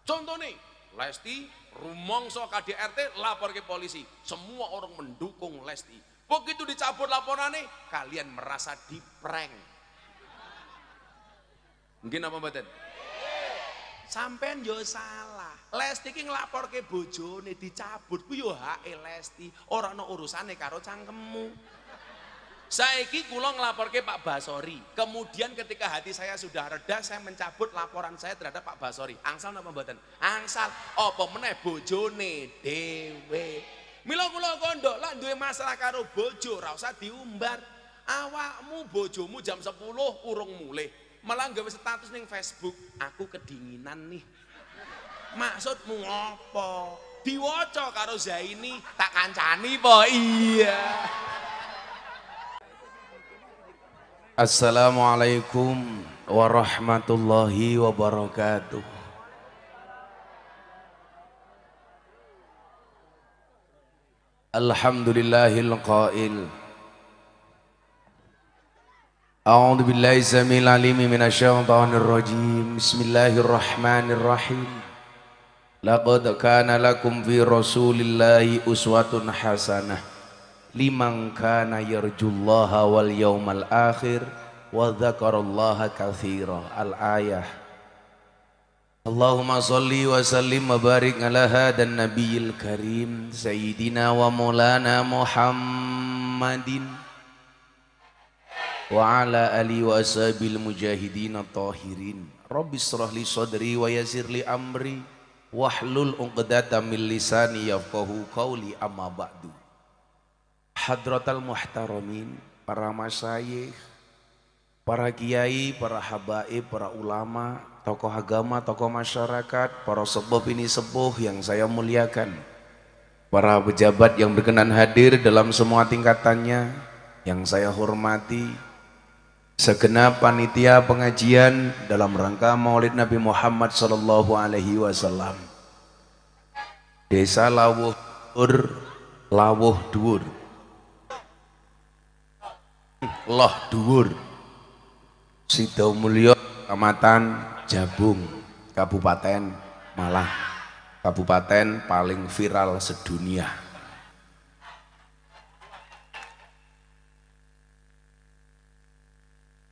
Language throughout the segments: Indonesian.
Contoh nih, Lesti rumongso KDRT lapor ke polisi, semua orang mendukung Lesti. Begitu dicabut laporannya, kalian merasa diprank. Mungkin apa mboten? Sampean yo salah. Lesti ki nglapor ke bojone dicabut ku yo hake Lesti, ora ana urusane karo cangkemmu. Saiki kula nglaporke Pak Basori. Kemudian ketika hati saya sudah reda, saya mencabut laporan saya terhadap Pak Basori. Angsal napa mboten? Angsal. Apa meneh bojone dhewe. Mila kula kandha lak duwe masalah karo bojo, ora usah diumbar. Awakmu bojomu jam 10 urung mulih. Malah gawe status ning Facebook, aku kedinginan nih. Maksudmu apa? Diwaca karo Zaini, tak kancani po. Iya. Assalamualaikum warahmatullahi wabarakatuh. Alhamdulillahil qail. A'udzu billahi samil alim minasyaitonir rajim. Bismillahirrahmanirrahim. Laqad kana lakum fi Rasulillahi uswatun hasanah liman kana yarjullaha wal yawmal akhir wa dzakarallaha katsira. Al-ayah. Allahumma shalli wa sallim wa barik ala hadan nabiyil karim sayyidina wa maulana Muhammadin wa ala alihi wa ashabil mujahidin tahirin. Rabbi shrah li sadri wa yassir li amri wahlul 'uqdatam min lisani yafqahu qawli. Amma ba'du. Hadratal muhtaramin, para masyayikh, para kiai, para habaib, para ulama, tokoh agama, tokoh masyarakat, para sepuh bini sepuh yang saya muliakan, para pejabat yang berkenan hadir dalam semua tingkatannya yang saya hormati, segenap panitia pengajian dalam rangka Maulid Nabi Muhammad sallallahu alaihi wasallam. Desa Lawuh Dhuwur, Loh Dhuwur, Sidomulyo, Kecamatan Jabung, Kabupaten Malang, kabupaten paling viral sedunia.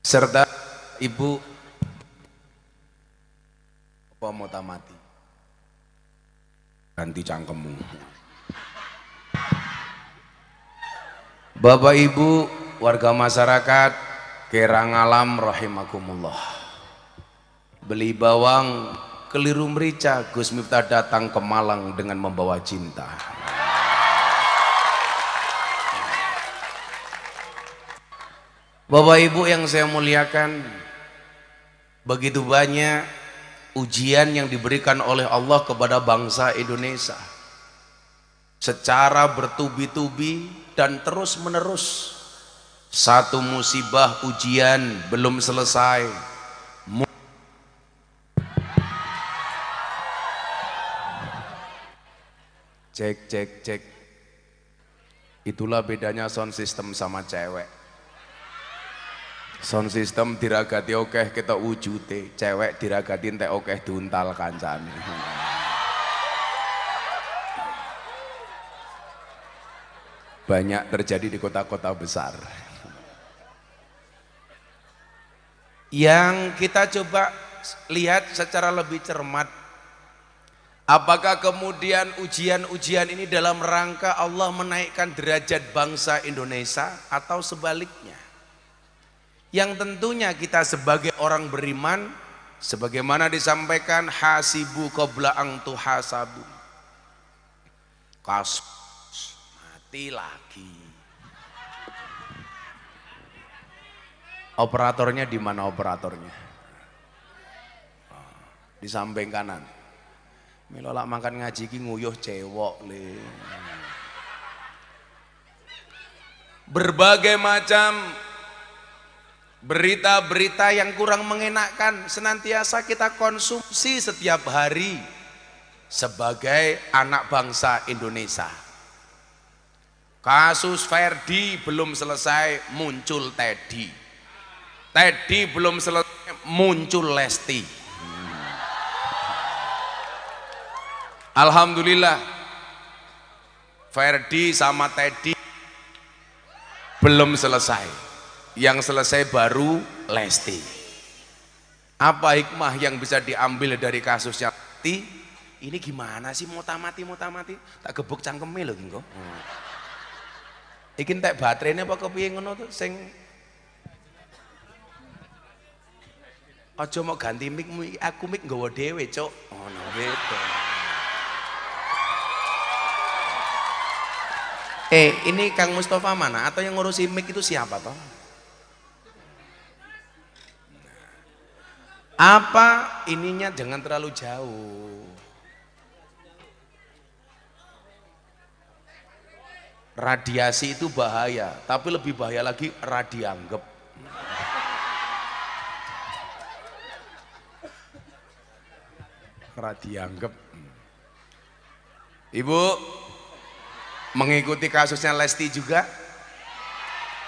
Serta Ibu apa mau tamati? Ganti cangkemmu. Bapak Ibu warga masyarakat Kerangalam rahimakumullah. Beli bawang keliru merica, Gus Miftah datang ke Malang dengan membawa cinta. Bapak Ibu yang saya muliakan, begitu banyak ujian yang diberikan oleh Allah kepada bangsa Indonesia secara bertubi-tubi dan terus menerus. Satu musibah ujian belum selesai, cek. Itulah bedanya sound system sama cewek. Sound system diragati okeh kita wujute, cewek diragati entek okeh diuntal kancane. Banyak terjadi di kota-kota besar. Yang kita coba lihat secara lebih cermat, apakah kemudian ujian-ujian ini dalam rangka Allah menaikkan derajat bangsa Indonesia atau sebaliknya? Yang tentunya kita sebagai orang beriman, sebagaimana disampaikan hasibu qabla ang tuhasabu, kasus mati lagi. Operatornya di mana operatornya? Di samping kanan. Mila lak makan ngaji ki nguyuh cewek le. Berbagai macam berita-berita yang kurang mengenakan senantiasa kita konsumsi setiap hari sebagai anak bangsa Indonesia. Kasus Ferdi belum selesai, muncul Teddy. Teddy belum selesai, muncul Lesti. Alhamdulillah Ferdi sama Teddy belum selesai, yang selesai baru Lesti. Apa hikmah yang bisa diambil dari kasusnya Lesti? Ini gimana sih mau tamati tak gebuk cangkeme lho Gingko. Iki entek baterainya apa kepiye ngono tuh sing aja mau ganti mic, aku mic nggawa dhewe cuk. Ngono beda. Ini Kang Mustafa mana? Atau yang ngurusi mic itu siapa toh? Apa ininya jangan terlalu jauh. Radiasi itu bahaya, tapi lebih bahaya lagi radianggep. Radianggep. Ibu mengikuti kasusnya Lesti juga.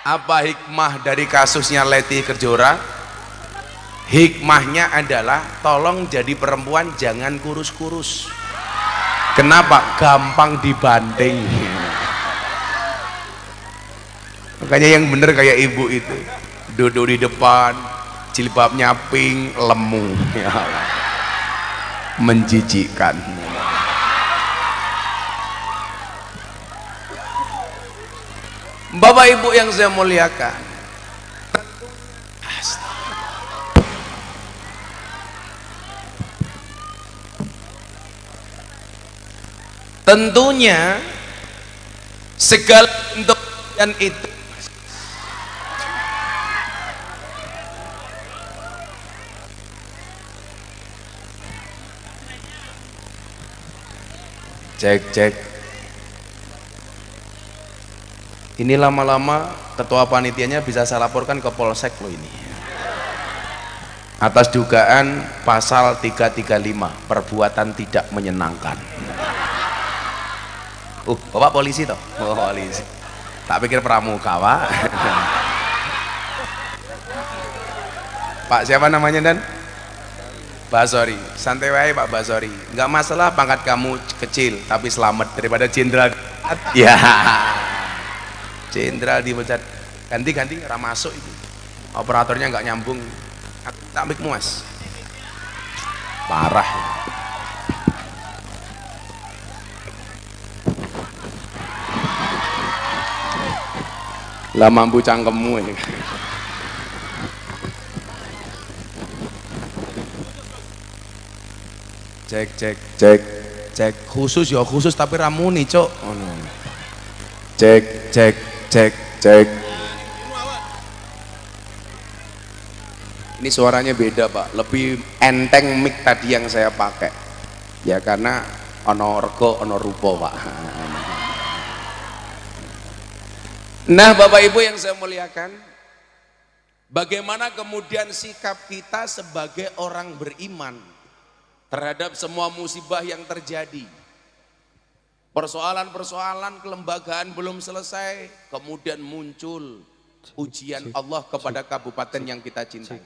Apa hikmah dari kasusnya Lesti Kejora? Hikmahnya adalah tolong jadi perempuan jangan kurus-kurus. Kenapa? Gampang dibanting. Makanya yang bener kayak ibu itu duduk di depan jilbabnya pink, lemu, ya Allah, menjijikkan. Bapak Ibu yang saya muliakan, tentunya segala bentuk dan itu cek. Ini lama-lama ketua panitianya bisa saya laporkan ke Polsek loh ini. Atas dugaan pasal 335 perbuatan tidak menyenangkan. Bapak polisi toh? Oh, polisi. Tak pikir pramuka, Pak. Pak siapa namanya Dan? Basori. Santai wae Pak Basori. Enggak masalah pangkat kamu kecil tapi selamat daripada jenderal. Ya. Jenderal dipecat. Ganti ramasuk itu. Operatornya enggak nyambung. Tak ambil muas. Parah. Lah mampu cangkemmu ini. Cek khusus ya khusus tapi ramuni cok. Cek. Ini suaranya beda Pak, lebih enteng mic tadi yang saya pakai ya karena ono rego ono rupo Pak. Nah Bapak Ibu yang saya muliakan, bagaimana kemudian sikap kita sebagai orang beriman terhadap semua musibah yang terjadi. Persoalan-persoalan kelembagaan belum selesai, kemudian muncul ujian Allah kepada kabupaten yang kita cintai.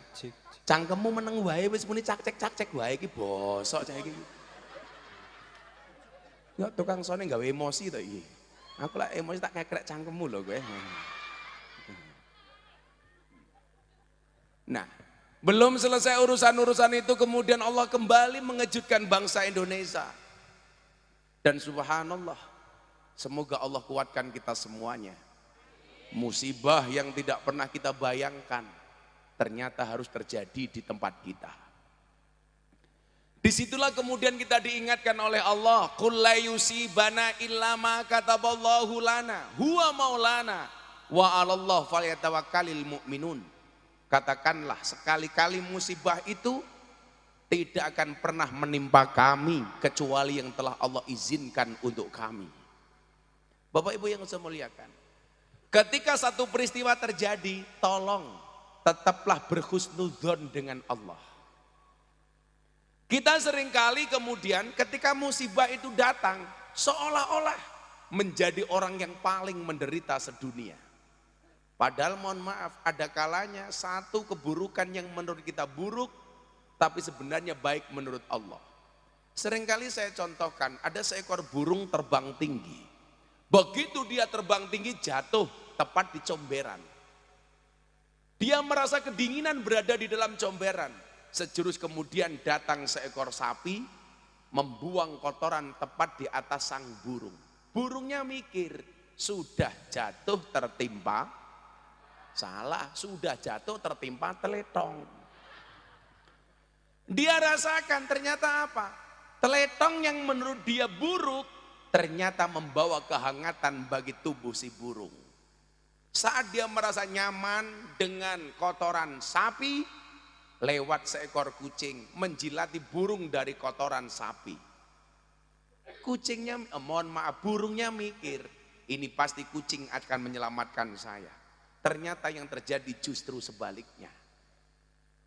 Cangkemmu meneng wae wis muni cak-cek wae iki bosok cah iki. Ya tukang sone gawe emosi to iki. Aku lah emosi tak kekrek cangkemmu lho kowe. Nah, belum selesai urusan-urusan itu kemudian Allah kembali mengejutkan bangsa Indonesia. Dan subhanallah, semoga Allah kuatkan kita semuanya. Musibah yang tidak pernah kita bayangkan ternyata harus terjadi di tempat kita. Disitulah kemudian kita diingatkan oleh Allah, qul la yusibana illa ma kataballahu lana huwa maulana wa 'alallah falyatawakkalul mu'minun. Katakanlah sekali-kali musibah itu tidak akan pernah menimpa kami kecuali yang telah Allah izinkan untuk kami. Bapak Ibu yang saya muliakan, ketika satu peristiwa terjadi, tolong tetaplah berhusnudzon dengan Allah. Kita seringkali kemudian ketika musibah itu datang, seolah-olah menjadi orang yang paling menderita sedunia. Padahal mohon maaf, ada kalanya satu keburukan yang menurut kita buruk, tapi sebenarnya baik menurut Allah. Seringkali saya contohkan, ada seekor burung terbang tinggi. Begitu dia terbang tinggi, jatuh tepat di comberan. Dia merasa kedinginan berada di dalam comberan. Sejurus kemudian datang seekor sapi, membuang kotoran tepat di atas sang burung. Burungnya mikir, sudah jatuh tertimpa, salah, sudah jatuh tertimpa teletong. Dia rasakan ternyata apa? Teletong yang menurut dia buruk, ternyata membawa kehangatan bagi tubuh si burung. Saat dia merasa nyaman dengan kotoran sapi, lewat seekor kucing menjilati burung dari kotoran sapi. Burungnya mikir, ini pasti kucing akan menyelamatkan saya. Ternyata yang terjadi justru sebaliknya.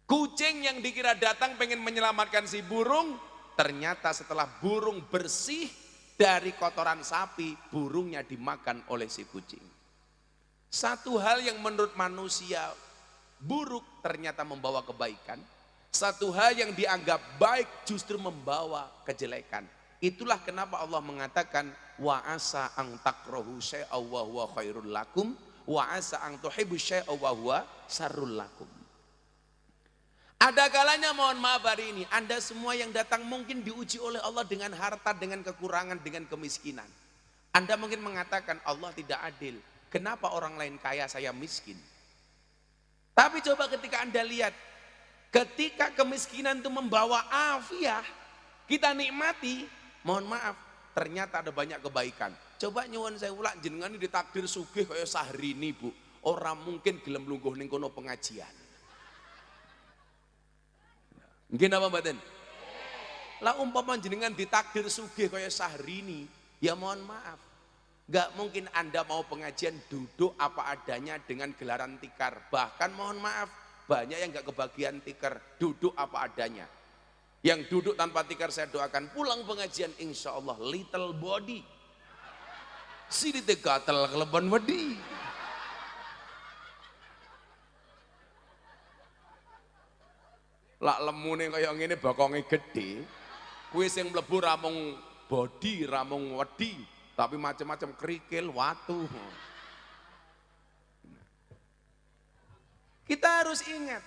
Kucing yang dikira datang pengen menyelamatkan si burung, ternyata setelah burung bersih dari kotoran sapi, burungnya dimakan oleh si kucing. Satu hal yang menurut manusia buruk ternyata membawa kebaikan. Satu hal yang dianggap baik justru membawa kejelekan. Itulah kenapa Allah mengatakan wa asa ang takrahu syai'a wa huwa khairul lakum wa asa ang tuhibbu syai'a wa huwa syarrul lakum. Ada kalanya, mohon maaf hari ini, Anda semua yang datang mungkin diuji oleh Allah dengan harta, dengan kekurangan, dengan kemiskinan. Anda mungkin mengatakan Allah tidak adil. Kenapa orang lain kaya, saya miskin? Tapi coba ketika Anda lihat, ketika kemiskinan itu membawa afiah, kita nikmati, mohon maaf, ternyata ada banyak kebaikan. Coba nyuwun saya ulang, jenengan ini ditakdir sugih kaya Syahrini, Bu. Orang mungkin gelem lungguh ning kono pengajian. Mungkin apa mboten? Lah umpama jenengan ditakdir sugih kaya Syahrini, ya mohon maaf. Gak mungkin Anda mau pengajian duduk apa adanya dengan gelaran tikar. Bahkan mohon maaf, banyak yang gak kebagian tikar, duduk apa adanya. Yang duduk tanpa tikar saya doakan pulang pengajian insya Allah little body. Sini gatel keleban wedi. Lak lemune kaya ngene bokonge gedhe. Kuwi sing mlebu ramung body, ramung wedi, tapi macam-macam kerikil, watu. Kita harus ingat,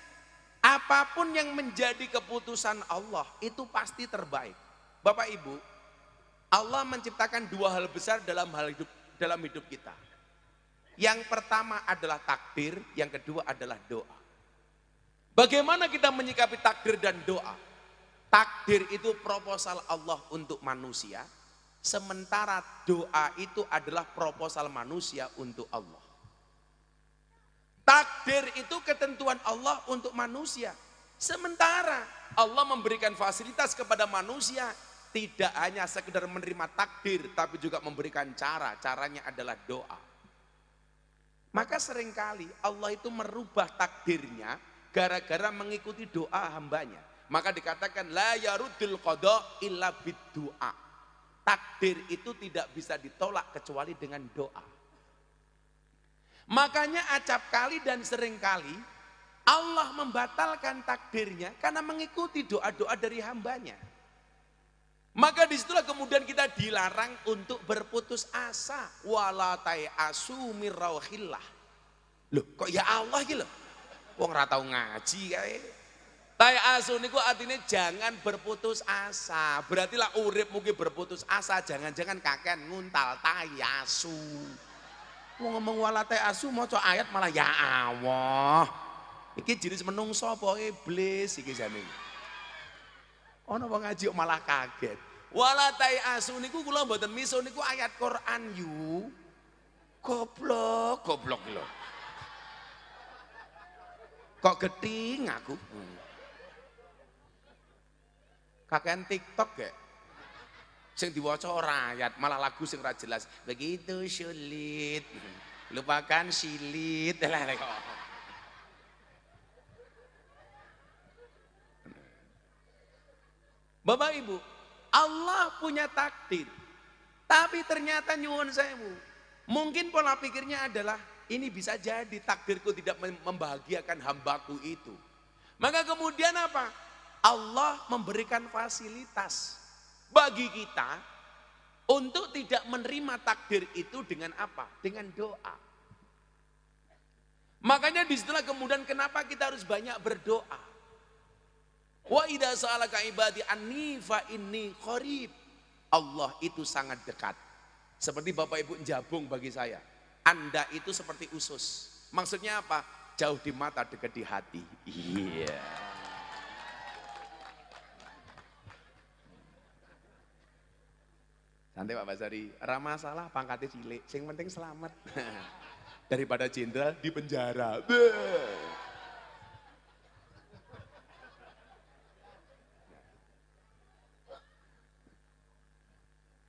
apapun yang menjadi keputusan Allah itu pasti terbaik. Bapak Ibu, Allah menciptakan dua hal besar dalam hidup kita. Yang pertama adalah takdir, yang kedua adalah doa. Bagaimana kita menyikapi takdir dan doa? Takdir itu proposal Allah untuk manusia, sementara doa itu adalah proposal manusia untuk Allah. Takdir itu ketentuan Allah untuk manusia, sementara Allah memberikan fasilitas kepada manusia, tidak hanya sekedar menerima takdir, tapi juga memberikan caranya adalah doa. Maka seringkali Allah itu merubah takdirnya, gara-gara mengikuti doa hambanya. Maka dikatakan la yaruddul qada illa biddu'a. Takdir itu tidak bisa ditolak kecuali dengan doa. Makanya acap kali dan sering kali Allah membatalkan takdirnya karena mengikuti doa-doa dari hambanya. Maka disitulah kemudian kita dilarang untuk berputus asa. Wala ta'asu mir rauhillah. Loh kok ya Allah gitu loh. Wong ora tau ngaji kae. Ta'asu niku artinya jangan berputus asa. Berarti lah urip mungkin berputus asa, jangan-jangan kakean nguntal ta'asu. Wong ngomong wala ta'asu maca ayat malah ya Allah. Iki jenis menungso apa iblis iki jane. Ana wong ngaji malah kaget. Wala ta'asu niku kula mboten miso niku ayat Quran yu. Goblok lho. Kok geting aku? Kakean TikTok ya. Sing diwaca ora ayat, malah lagu sing ora jelas. Begitu sulit. Lupakan silit. Bapak Ibu, Allah punya takdir. Tapi ternyata nyuwun sewu. Mungkin pola pikirnya adalah ini bisa jadi takdirku tidak membahagiakan hambaku itu. Maka kemudian apa? Allah memberikan fasilitas. bagi kita untuk tidak menerima takdir itu dengan apa? Dengan doa. Makanya disitulah kemudian kenapa kita harus banyak berdoa. Wa idza sa'alaka ibadi anni fa inni qarib. Allah itu sangat dekat. Seperti Bapak Ibu jabung bagi saya. Anda itu seperti usus. Maksudnya apa? Jauh di mata, dekat di hati. Iya. Santai Pak Basari, ra masalah pangkatnya cilik, sing penting selamat. Daripada jenderal di penjara.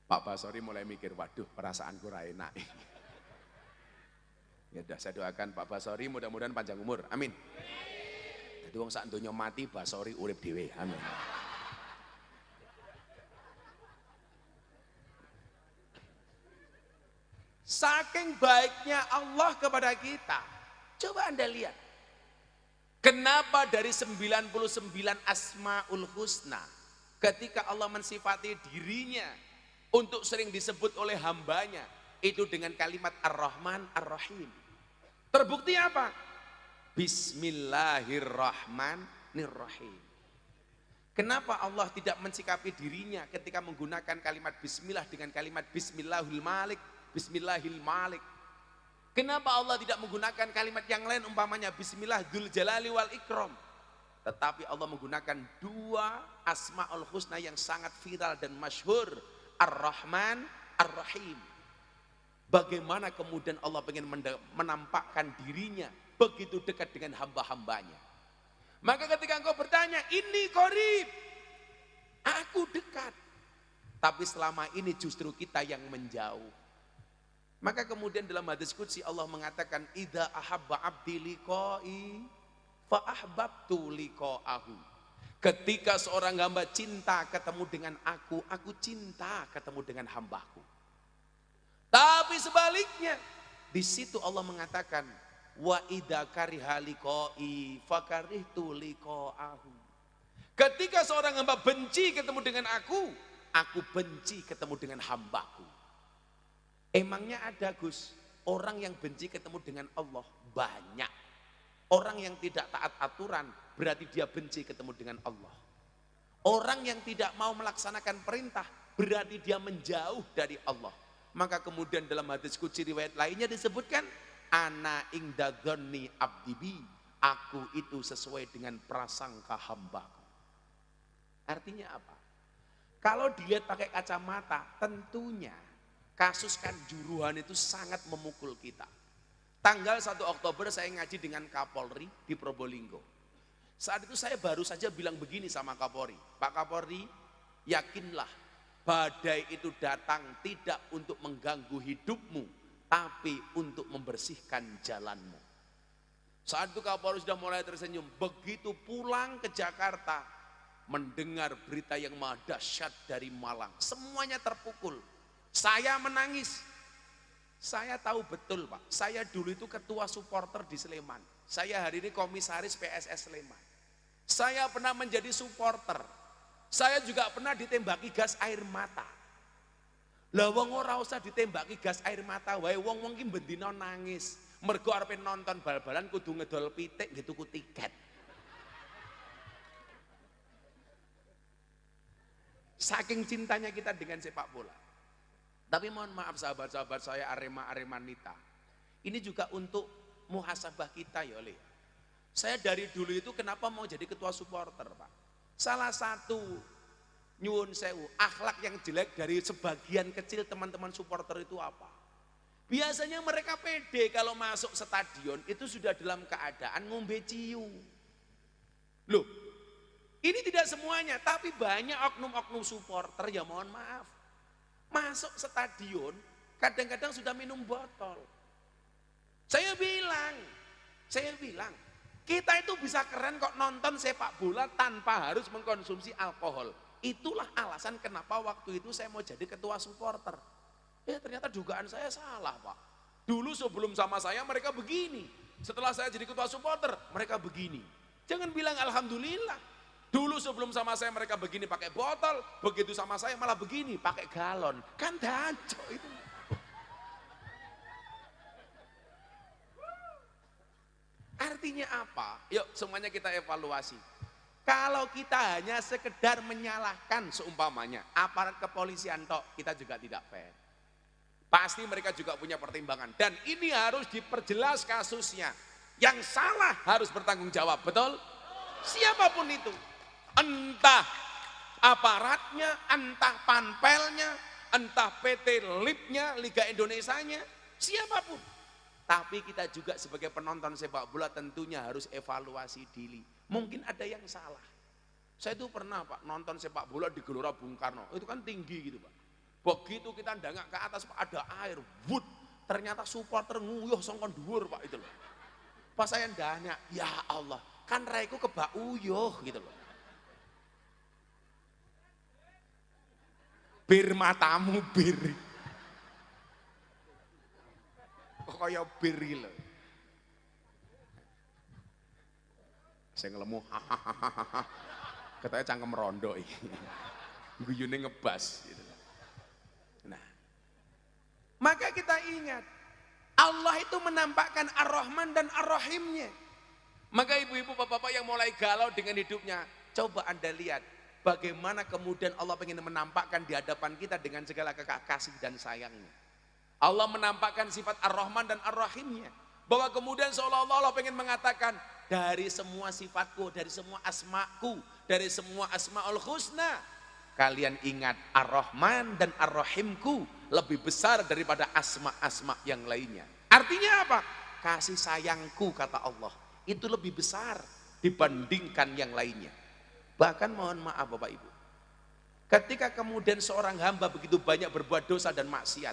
Pak Basari mulai mikir, waduh perasaanku ra enak. Ya udah saya doakan Pak Basari mudah-mudahan panjang umur. Amin. Jadi wong sak donya mati Basari urip dhewe. Amin. Saking baiknya Allah kepada kita. Coba Anda lihat. Kenapa dari 99 Asmaul Husna ketika Allah mensifati dirinya untuk sering disebut oleh hambanya itu dengan kalimat Ar-Rahman Ar-Rahim. Terbukti apa? Bismillahirrahmanirrahim. Kenapa Allah tidak mensikapi dirinya ketika menggunakan kalimat Bismillah dengan kalimat Bismillahul Malik, Bismillahil Malik? Kenapa Allah tidak menggunakan kalimat yang lain umpamanya Bismillah Dzul Jalali wal Ikram? Tetapi Allah menggunakan dua Asmaul Husna yang sangat viral dan masyhur, Ar-Rahman Ar-Rahim. Bagaimana kemudian Allah ingin menampakkan dirinya begitu dekat dengan hamba-hambanya. Maka ketika engkau bertanya, ini qarib, aku dekat. Tapi selama ini justru kita yang menjauh. Maka kemudian dalam hadis qudsi Allah mengatakan, idza ahabba abdi liqai fa ahbabtu liqa'ahu. Ketika seorang hamba cinta ketemu dengan aku cinta ketemu dengan hambaku. Tapi sebaliknya, di situ Allah mengatakan, wa idza kariha liqai fakarihtu liqa'ahu. Ketika seorang hamba benci ketemu dengan aku benci ketemu dengan hambaku. Emangnya ada Gus, orang yang benci ketemu dengan Allah banyak. Orang yang tidak taat aturan berarti dia benci ketemu dengan Allah. Orang yang tidak mau melaksanakan perintah berarti dia menjauh dari Allah. Maka kemudian dalam hadis qudsi riwayat lainnya disebutkan, ana inda dzanni abdi bi, aku itu sesuai dengan prasangka hambaku. Artinya apa? Kalau dilihat pakai kacamata, tentunya kasus kanjuruhan itu sangat memukul kita. Tanggal 1 Oktober saya ngaji dengan Kapolri di Probolinggo. Saat itu saya baru saja bilang begini sama Kapolri, Pak Kapolri, yakinlah badai itu datang tidak untuk mengganggu hidupmu, tapi untuk membersihkan jalanmu. Saat itu Kapolri sudah mulai tersenyum. Begitu pulang ke Jakarta, mendengar berita yang maha dahsyat dari Malang, semuanya terpukul. Saya menangis. Saya tahu betul Pak, saya dulu itu ketua supporter di Sleman. Saya hari ini komisaris PSS Sleman. Saya pernah menjadi supporter. Saya juga pernah ditembaki gas air mata. Lah wong ora usah ditembaki gas air mata wae, wong-wong ki bendina nangis. Mergo arepe nonton bal-balan kudu ngedol pitik nggih tuku tiket. Saking cintanya kita dengan sepak bola. Tapi mohon maaf sahabat-sahabat saya Arema-Aremanita. Ini juga untuk muhasabah kita ya oleh. Saya dari dulu itu kenapa mau jadi ketua supporter Pak? Salah satu nyuwun sewu, akhlak yang jelek dari sebagian kecil teman-teman supporter itu apa? Biasanya mereka pede kalau masuk stadion itu sudah dalam keadaan ngombe ciu. Loh, ini tidak semuanya, tapi banyak oknum-oknum supporter ya mohon maaf. Masuk stadion kadang-kadang sudah minum botol. Saya bilang, kita itu bisa keren kok nonton sepak bola tanpa harus mengkonsumsi alkohol. Itulah alasan kenapa waktu itu saya mau jadi ketua supporter. Ternyata dugaan saya salah Pak. Dulu sebelum sama saya mereka begini. Setelah saya jadi ketua supporter, mereka begini. Jangan bilang alhamdulillah. Dulu sebelum sama saya mereka begini pakai botol, begitu sama saya malah begini pakai galon. Kan dancok itu. Artinya apa? Yuk semuanya kita evaluasi. Kalau kita hanya sekedar menyalahkan seumpamanya aparat kepolisian tok, kita juga tidak fair. Pasti mereka juga punya pertimbangan dan ini harus diperjelas kasusnya. Yang salah harus bertanggung jawab, betul? Siapapun itu. Entah aparatnya, entah panpelnya, entah PT LIP-nya, Liga Indonesianya, siapapun. Tapi kita juga sebagai penonton sepak bola tentunya harus evaluasi diri. Mungkin ada yang salah. Saya itu pernah Pak nonton sepak bola di Gelora Bung Karno. Itu kan tinggi gitu Pak. Begitu kita ndangak ke atas Pak ada air, wood. Ternyata supporter nguyuh songkon dhuwur Pak itu loh. Pas saya ndangak, ya Allah, kan raiku kebak uyuh gitu loh. Bir matamu bir. Kok kaya bir lho. Saya ngelemu hahaha. Katanya cangkem rondo iki. Guyune ngebas gitu. Nah. Maka kita ingat Allah itu menampakkan Ar-Rahman dan Ar-Rahimnya. Maka ibu-ibu bapak-bapak yang mulai galau dengan hidupnya, coba Anda lihat bagaimana kemudian Allah ingin menampakkan di hadapan kita dengan segala kasih dan sayangnya. Allah menampakkan sifat Ar-Rahman dan Ar-Rahimnya. Bahwa kemudian seolah-olah Allah ingin mengatakan, dari semua sifatku, dari semua asmaku, dari semua asma'ul husna, kalian ingat Ar-Rahman dan Ar-Rahimku lebih besar daripada asma-asma yang lainnya. Artinya apa? Kasih sayangku kata Allah itu lebih besar dibandingkan yang lainnya. Bahkan mohon maaf Bapak Ibu, ketika kemudian seorang hamba begitu banyak berbuat dosa dan maksiat,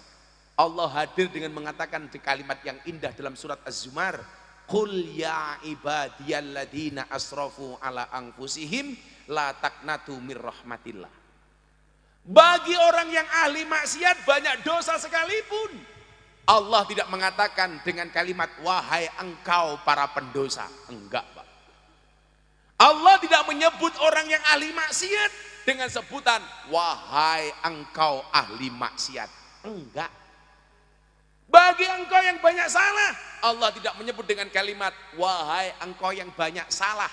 Allah hadir dengan mengatakan di kalimat yang indah dalam surat Az-Zumar, Qul ya ibadiyalladzina asrafu ala anfusihim la taqnatu mir rahmatillah. Bagi orang yang ahli maksiat banyak dosa sekalipun, Allah tidak mengatakan dengan kalimat wahai engkau para pendosa. Enggak Pak. Allah tidak menyebut orang yang ahli maksiat dengan sebutan wahai engkau ahli maksiat. Enggak. Bagi engkau yang banyak salah, Allah tidak menyebut dengan kalimat wahai engkau yang banyak salah.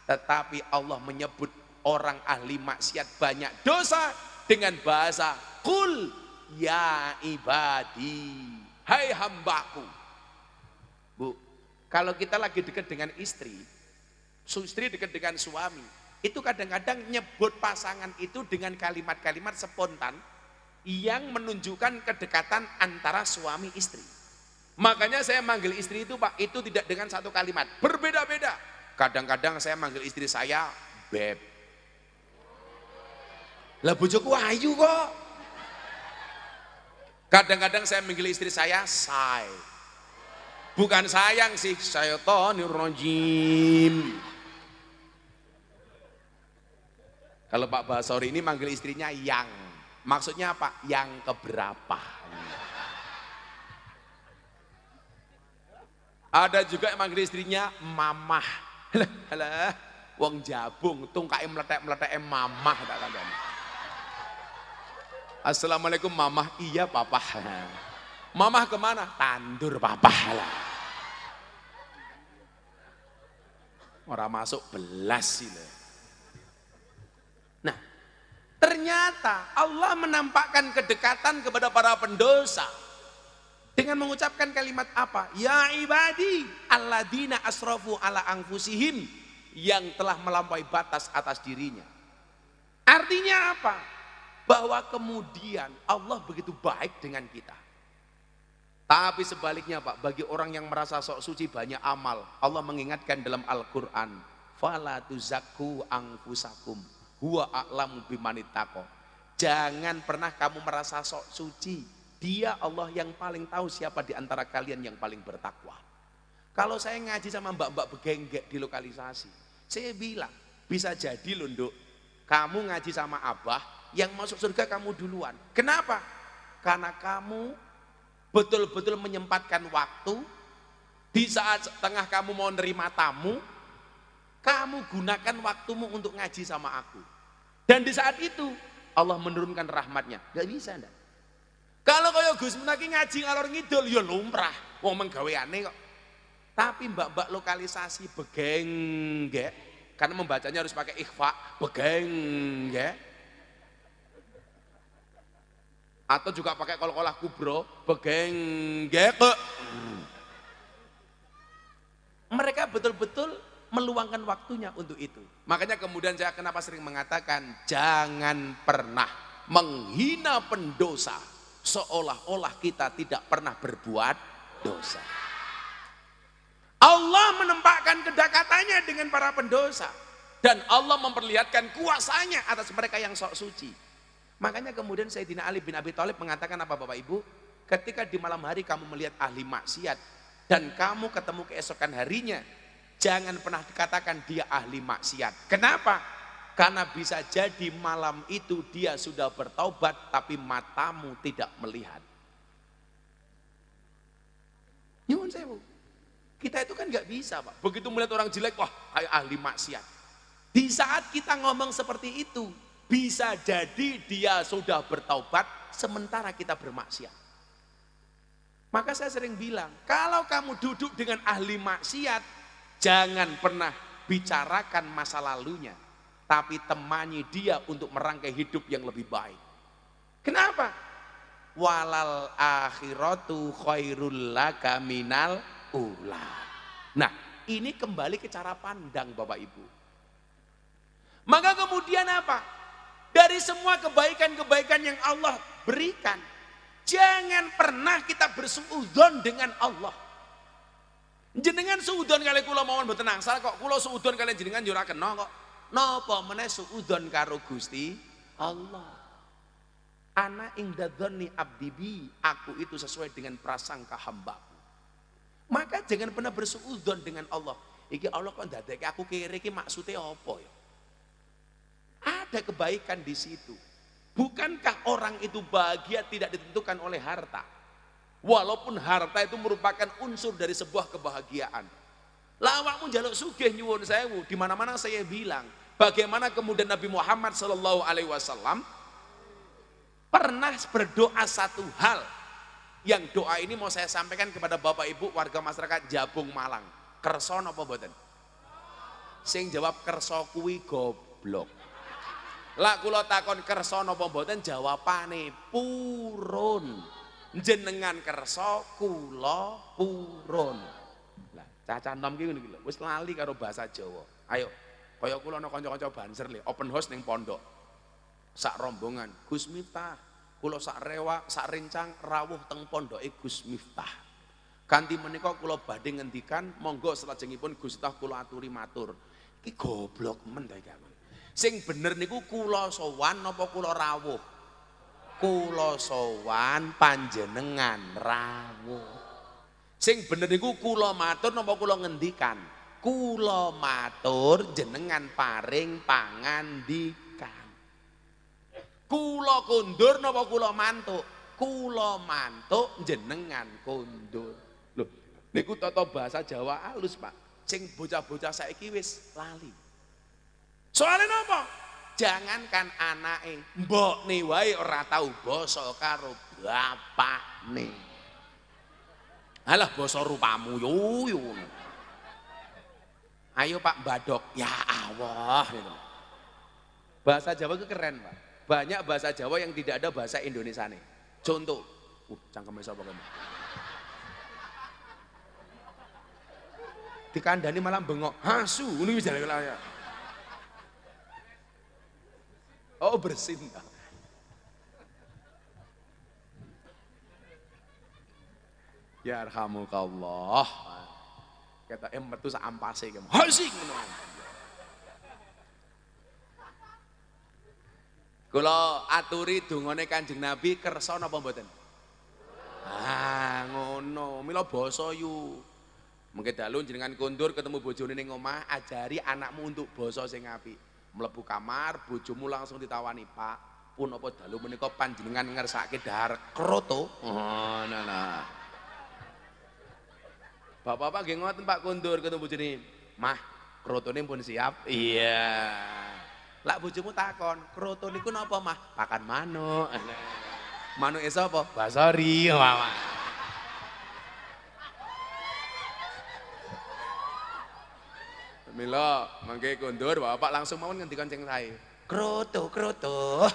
Tetapi Allah menyebut orang ahli maksiat banyak dosa dengan bahasa Qul ya ibadi, hai hambaku. Bu, kalau kita lagi dekat dengan istri dekat dengan suami, itu kadang-kadang nyebut pasangan itu dengan kalimat-kalimat spontan yang menunjukkan kedekatan antara suami istri. Makanya saya manggil istri itu Pak, itu tidak dengan satu kalimat, berbeda-beda. Kadang-kadang saya manggil istri saya beb. Lah bojoku ayu kok. Kadang-kadang saya manggil istri saya say. Bukan sayang sih, syaitonir rajim. Kalau Pak Basori ini manggil istrinya yang, maksudnya apa? Yang keberapa? Ada juga yang manggil istrinya mamah. Halah, wong jabung, tungkae meletek-meletek mamah tak kandhani. Assalamualaikum mamah, iya papa. Mamah kemana? Tandur papa lah. Orang masuk belas sih. Nah, ternyata Allah menampakkan kedekatan kepada para pendosa dengan mengucapkan kalimat apa? Ya ibadi alladzina asrafu ala anfusihim, yang telah melampaui batas atas dirinya. Artinya apa? Bahwa kemudian Allah begitu baik dengan kita. Tapi sebaliknya Pak, bagi orang yang merasa sok suci banyak amal, Allah mengingatkan dalam Al-Quran, fala tuzakku anfusakum huwa a'lamu bimanittaqo. Jangan pernah kamu merasa sok suci. Dia Allah yang paling tahu siapa di antara kalian yang paling bertakwa. Kalau saya ngaji sama mbak-mbak begenggek di lokalisasi, saya bilang, bisa jadi loh Nduk, kamu ngaji sama Abah, yang masuk surga kamu duluan. Kenapa? Karena kamu betul-betul menyempatkan waktu di saat tengah kamu mau nerima tamu, kamu gunakan waktumu untuk ngaji sama aku. Dan di saat itu Allah menurunkan rahmatnya. Gak bisa ndak. Kalau kaya Gus Menaki ngaji ngalor ngidul ya lumrah, wong menggaweane kok. Tapi mbak-mbak lokalisasi begenggek, karena membacanya harus pakai ikhfa, begenggek. Atau juga pakai kol-kolah kubro, begenggek. Mereka betul-betul meluangkan waktunya untuk itu. Makanya kemudian saya kenapa sering mengatakan jangan pernah menghina pendosa seolah-olah kita tidak pernah berbuat dosa. Allah menempatkan kedekatannya dengan para pendosa dan Allah memperlihatkan kuasanya atas mereka yang sok suci. Makanya kemudian Sayyidina Ali bin Abi Thalib mengatakan apa Bapak Ibu? Ketika di malam hari kamu melihat ahli maksiat dan kamu ketemu keesokan harinya, jangan pernah dikatakan dia ahli maksiat. Kenapa? Karena bisa jadi malam itu dia sudah bertaubat tapi matamu tidak melihat. Nyuwun sewu. Kita itu kan nggak bisa Pak. Begitu melihat orang jelek, wah ahli maksiat. Di saat kita ngomong seperti itu, bisa jadi dia sudah bertaubat sementara kita bermaksiat. Maka saya sering bilang, kalau kamu duduk dengan ahli maksiat, jangan pernah bicarakan masa lalunya. Tapi temani dia untuk merangkai hidup yang lebih baik. Kenapa? Walal akhiratu khairul laka minal ula. Nah, ini kembali ke cara pandang Bapak Ibu. Maka kemudian apa? Dari semua kebaikan-kebaikan yang Allah berikan, jangan pernah kita bersuudzon dengan Allah. Jenengan suudzon kali kula mawon mboten angsal kok, kula suudzon kalian jenengan yo ora kena kok. Napa meneh suudzon karo Gusti Allah. Ana ing dadzanni abdi bi, aku itu sesuai dengan prasangka hambaku. Maka jangan pernah bersuudzon dengan Allah. Iki Allah kok ndadekke aku kere iki maksude apa ya? Ada kebaikan di situ. Bukankah orang itu bahagia tidak ditentukan oleh harta? Walaupun harta itu merupakan unsur dari sebuah kebahagiaan. Lawakmu njaluk sugih nyuwun sewu, di mana-mana saya bilang, bagaimana kemudian Nabi Muhammad SAW pernah berdoa satu hal yang doa ini mau saya sampaikan kepada Bapak Ibu warga masyarakat Jabung Malang. Kerso napa mboten? Sing jawab kerso kuwi goblok. Lah kula takon kerso napa mboten, jawabane purun. Jenengan kerso kula purun. Lah caca nom ki ngene iki lho, wis lali karo bahasa Jawa. Ayo, kaya kula ana kanca-kanca Banser le, open house ning pondok. Sak rombongan, Gus Miftah, kula sak rewak, sak rencang rawuh teng pondoke Gus Miftah. Kanthi menika kula badhe ngendikan, monggo salajengipun Gus Miftah kula aturi matur. Iki goblok men ta iki. Sing bener niku kula sowan napa kula rawuh? Kula sowan panjenengan rawuh. Sing bener niku kula matur napa kula ngendikan? Kula matur jenengan paring pangandikan. Kula kondur napa kula mantuk? Kula mantuk jenengan kondur. Lho, niku tata bahasa Jawa halus, Pak. Sing bocah-bocah saiki wis lali. Soalnya napa? Jangankan anake, mbokne wae ora tau basa karo bapakne. Alah basa rupamu yo. Ayo Pak Badok, ya Allah. Bahasa Jawa itu keren Pak. Banyak bahasa Jawa yang tidak ada bahasa Indonesia nih. Contoh, cangkeme sapa kamu? Dikandani malah bengok, hasu, ini bisa ya. Oh bersin. Ya arhamukallah. Kata metu sak ampase kamu. Hasing ngono. Kula aturi dongane Kanjeng Nabi kersa napa mboten? Ah, ngono. Mila basa yu. Mengke dalu jenengan kondur ketemu bojone ning omah, ajari anakmu untuk basa sing apik. Mlebu kamar, bojomu langsung ditawani, "Pak, punapa dalu menika panjenengan ngersake dahar kroto?" Oh, nah. Bapak-bapak nggih ngoten Pak kondur ketemu bojone, "Mah, krotone pun siap. Iya. Lak bojomu takon, kroto niku napa mah? Pakan manuk. Manuke sapa? Basori. Mama. Mila mangke kondur bapak langsung mawon ngendikan ceng sae. Kroto, kroto.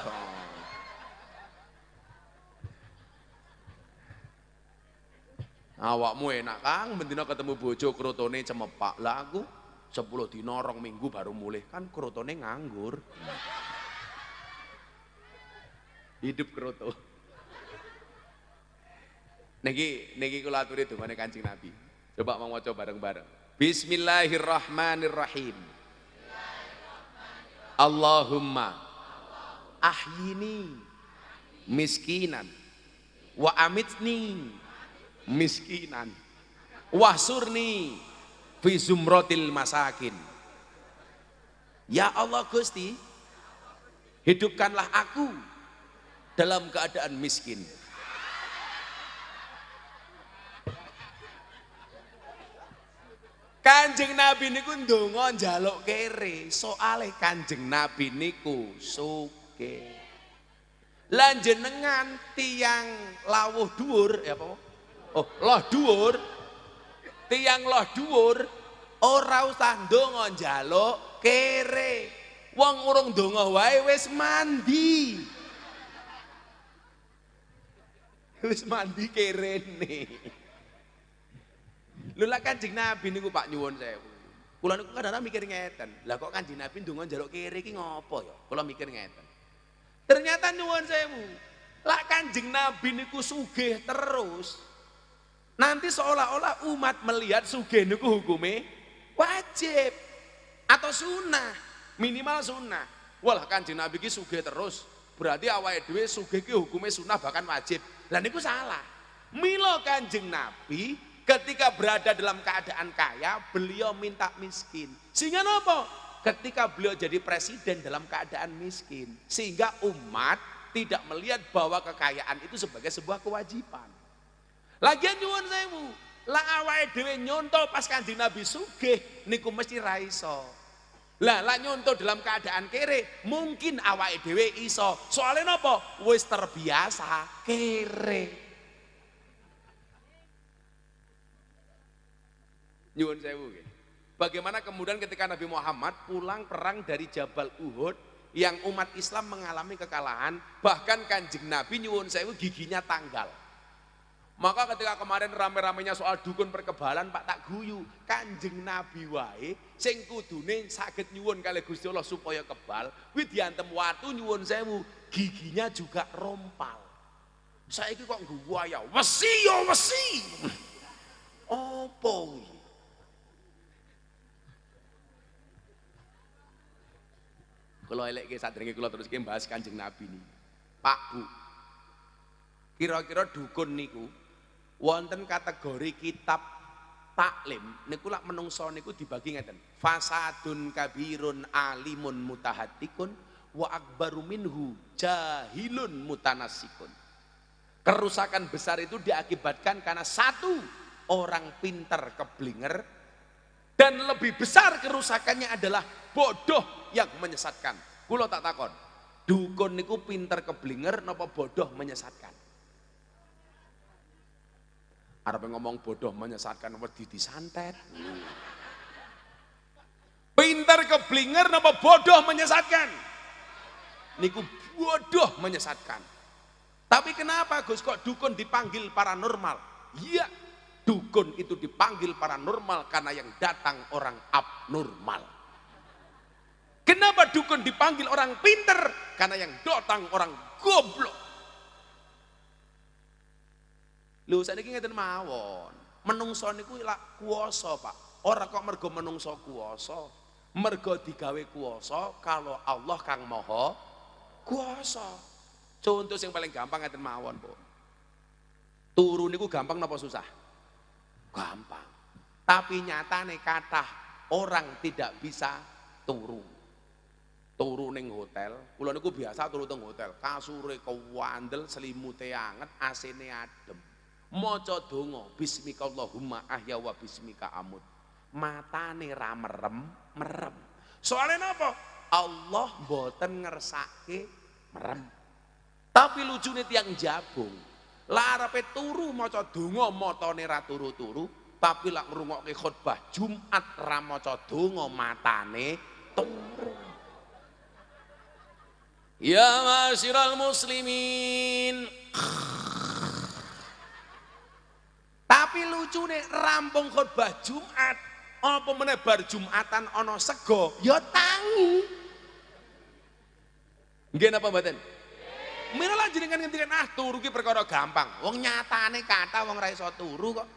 Awakmu enak Kang, bendina ketemu bojo krotone cemepak. Lah aku 10 dina 2 minggu baru mulih, kan krotone nganggur. Hidup kroto. Niki kula aturi dongane Kanjeng Nabi. Coba mau maca bareng-bareng. Bismillahirrahmanirrahim. Allahumma ahyini miskinan wa amitni miskinan wahsurni fi zumratil masakin. Ya Allah Gusti, hidupkanlah aku dalam keadaan miskin. Kanjeng Nabi niku ndonga njaluk kere, soale Kanjeng Nabi niku sugih. Lan jenengan tiyang lawuh dhuwur ya apa? Oh, loh dhuwur. Tiyang loh dhuwur ora usah ndonga njaluk kere. Wong urung ndonga wae wis mandi. Wis mandi kerene. Lho lah Kanjeng Nabi niku Pak nyuwun sewu. Kula niku kadang-kadang mikir ngeten. Lah kok Kanjeng Nabi ndonga njaluk kere iki ngopo ya? Kula mikir ngeten. Ternyata nyuwun sewu. Lah Kanjeng Nabi niku sugih terus. Nanti seolah-olah umat melihat sugih niku hukume wajib atau sunnah, minimal sunnah. Walah Kanjeng Nabi iki sugih terus. Berarti awake dhewe sugih ki hukume sunnah bahkan wajib. Lah niku salah. Mila Kanjeng Nabi ketika berada dalam keadaan kaya, beliau minta miskin. Sehingga apa? Ketika beliau jadi presiden dalam keadaan miskin. Sehingga umat tidak melihat bahwa kekayaan itu sebagai sebuah kewajiban. Lagian nyuwun sewu, lah awake dhewe nyonto pas Kanjeng Nabi sugih niku mesti ra iso. Lah nyonto dalam keadaan kere, mungkin awake dhewe iso. Soalnya napa? Wis terbiasa kere. Nyuwun sewu nggih. Bagaimana kemudian ketika Nabi Muhammad pulang perang dari Jabal Uhud yang umat Islam mengalami kekalahan, bahkan Kanjeng Nabi nyuwun sewu giginya tanggal. Maka ketika kemarin rame-ramenya soal dukun perkebalan Pak tak guyu, Kanjeng Nabi wae sing kudune saged nyuwun kali Gusti Allah supaya kebal, kuwi diantem watu nyuwun sewu, giginya juga rompal. Saiki kok ngguwaya, wesi ya wesi. Opo kuwi? Kalau elek ke sadrenge kula terus bahas Kanjeng Nabi nih. Pak Bu, kira-kira dukun niku wonten kategori kitab taklim niku lak menungso niku dibagi ngeten. Fasadun kabirun alimun mutahatikun wa akbaru minhu jahilun mutanassikun. Kerusakan besar itu diakibatkan karena satu orang pintar keblinger, dan lebih besar kerusakannya adalah bodoh yang menyesatkan. Kula tak takon, dukun niku pinter keblinger napa bodoh menyesatkan? Arep ngomong bodoh menyesatkan wedi disantet. Pinter keblinger napa bodoh menyesatkan? Niku bodoh menyesatkan. Tapi kenapa Gus kok dukun dipanggil paranormal? Iya, dukun itu dipanggil paranormal karena yang datang orang abnormal. Kenapa dukun dipanggil orang pinter? Karena yang datang orang goblok. Lho saniki ngeten mawon. Menungso niku lak kuwasa, Pak. Ora kok mergo menungso kuwasa. Mergo digawe kuwasa kalau Allah Kang Maha Kuwasa. Contoh yang paling gampang ngeten mawon, Bu. Turu niku gampang napa susah? Gampang. Tapi nyatane kathah orang tidak bisa turu. Turu ning hotel, kula niku biasa turu teng hotel, kasure kewandel, selimute anget, AC-ne adem. Maca donga, bismikallahumma ahya wa bismika amut. matane ra merem. Soalnya napa? Allah mboten ngersake merem. Tapi lucune tiang jabung, larepe turu maca donga matane ra turu-turu, tapi lak ngrungokke khotbah Jumat ra maca donga matane turu. Ya masyiral muslimin. Tapi lucune rampung khotbah Jumat, apa meneh bar Jumatan ana sego, ya tangi. Nggih napa mboten? Mira lan jenengan ngendikan turu ki perkara gampang. Wong nyatane kata wong ra iso turu kok.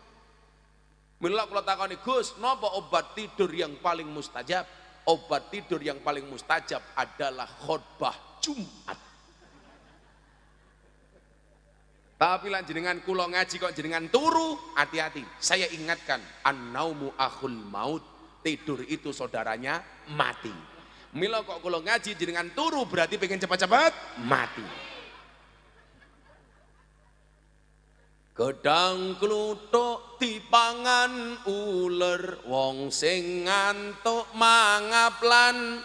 Mila kula takoni, Gus, napa obat tidur yang paling mustajab? Obat tidur yang paling mustajab adalah khotbah Jumat. Tapi lan jenengan kula ngaji kok jenengan turu, hati-hati. Saya ingatkan, an-naumu akhul maut. Tidur itu saudaranya mati. Mila kok kula ngaji jenengan turu berarti pengen cepat-cepat mati. Gedang kluthuk dipangan uler, wong sing ngantuk mangaplan.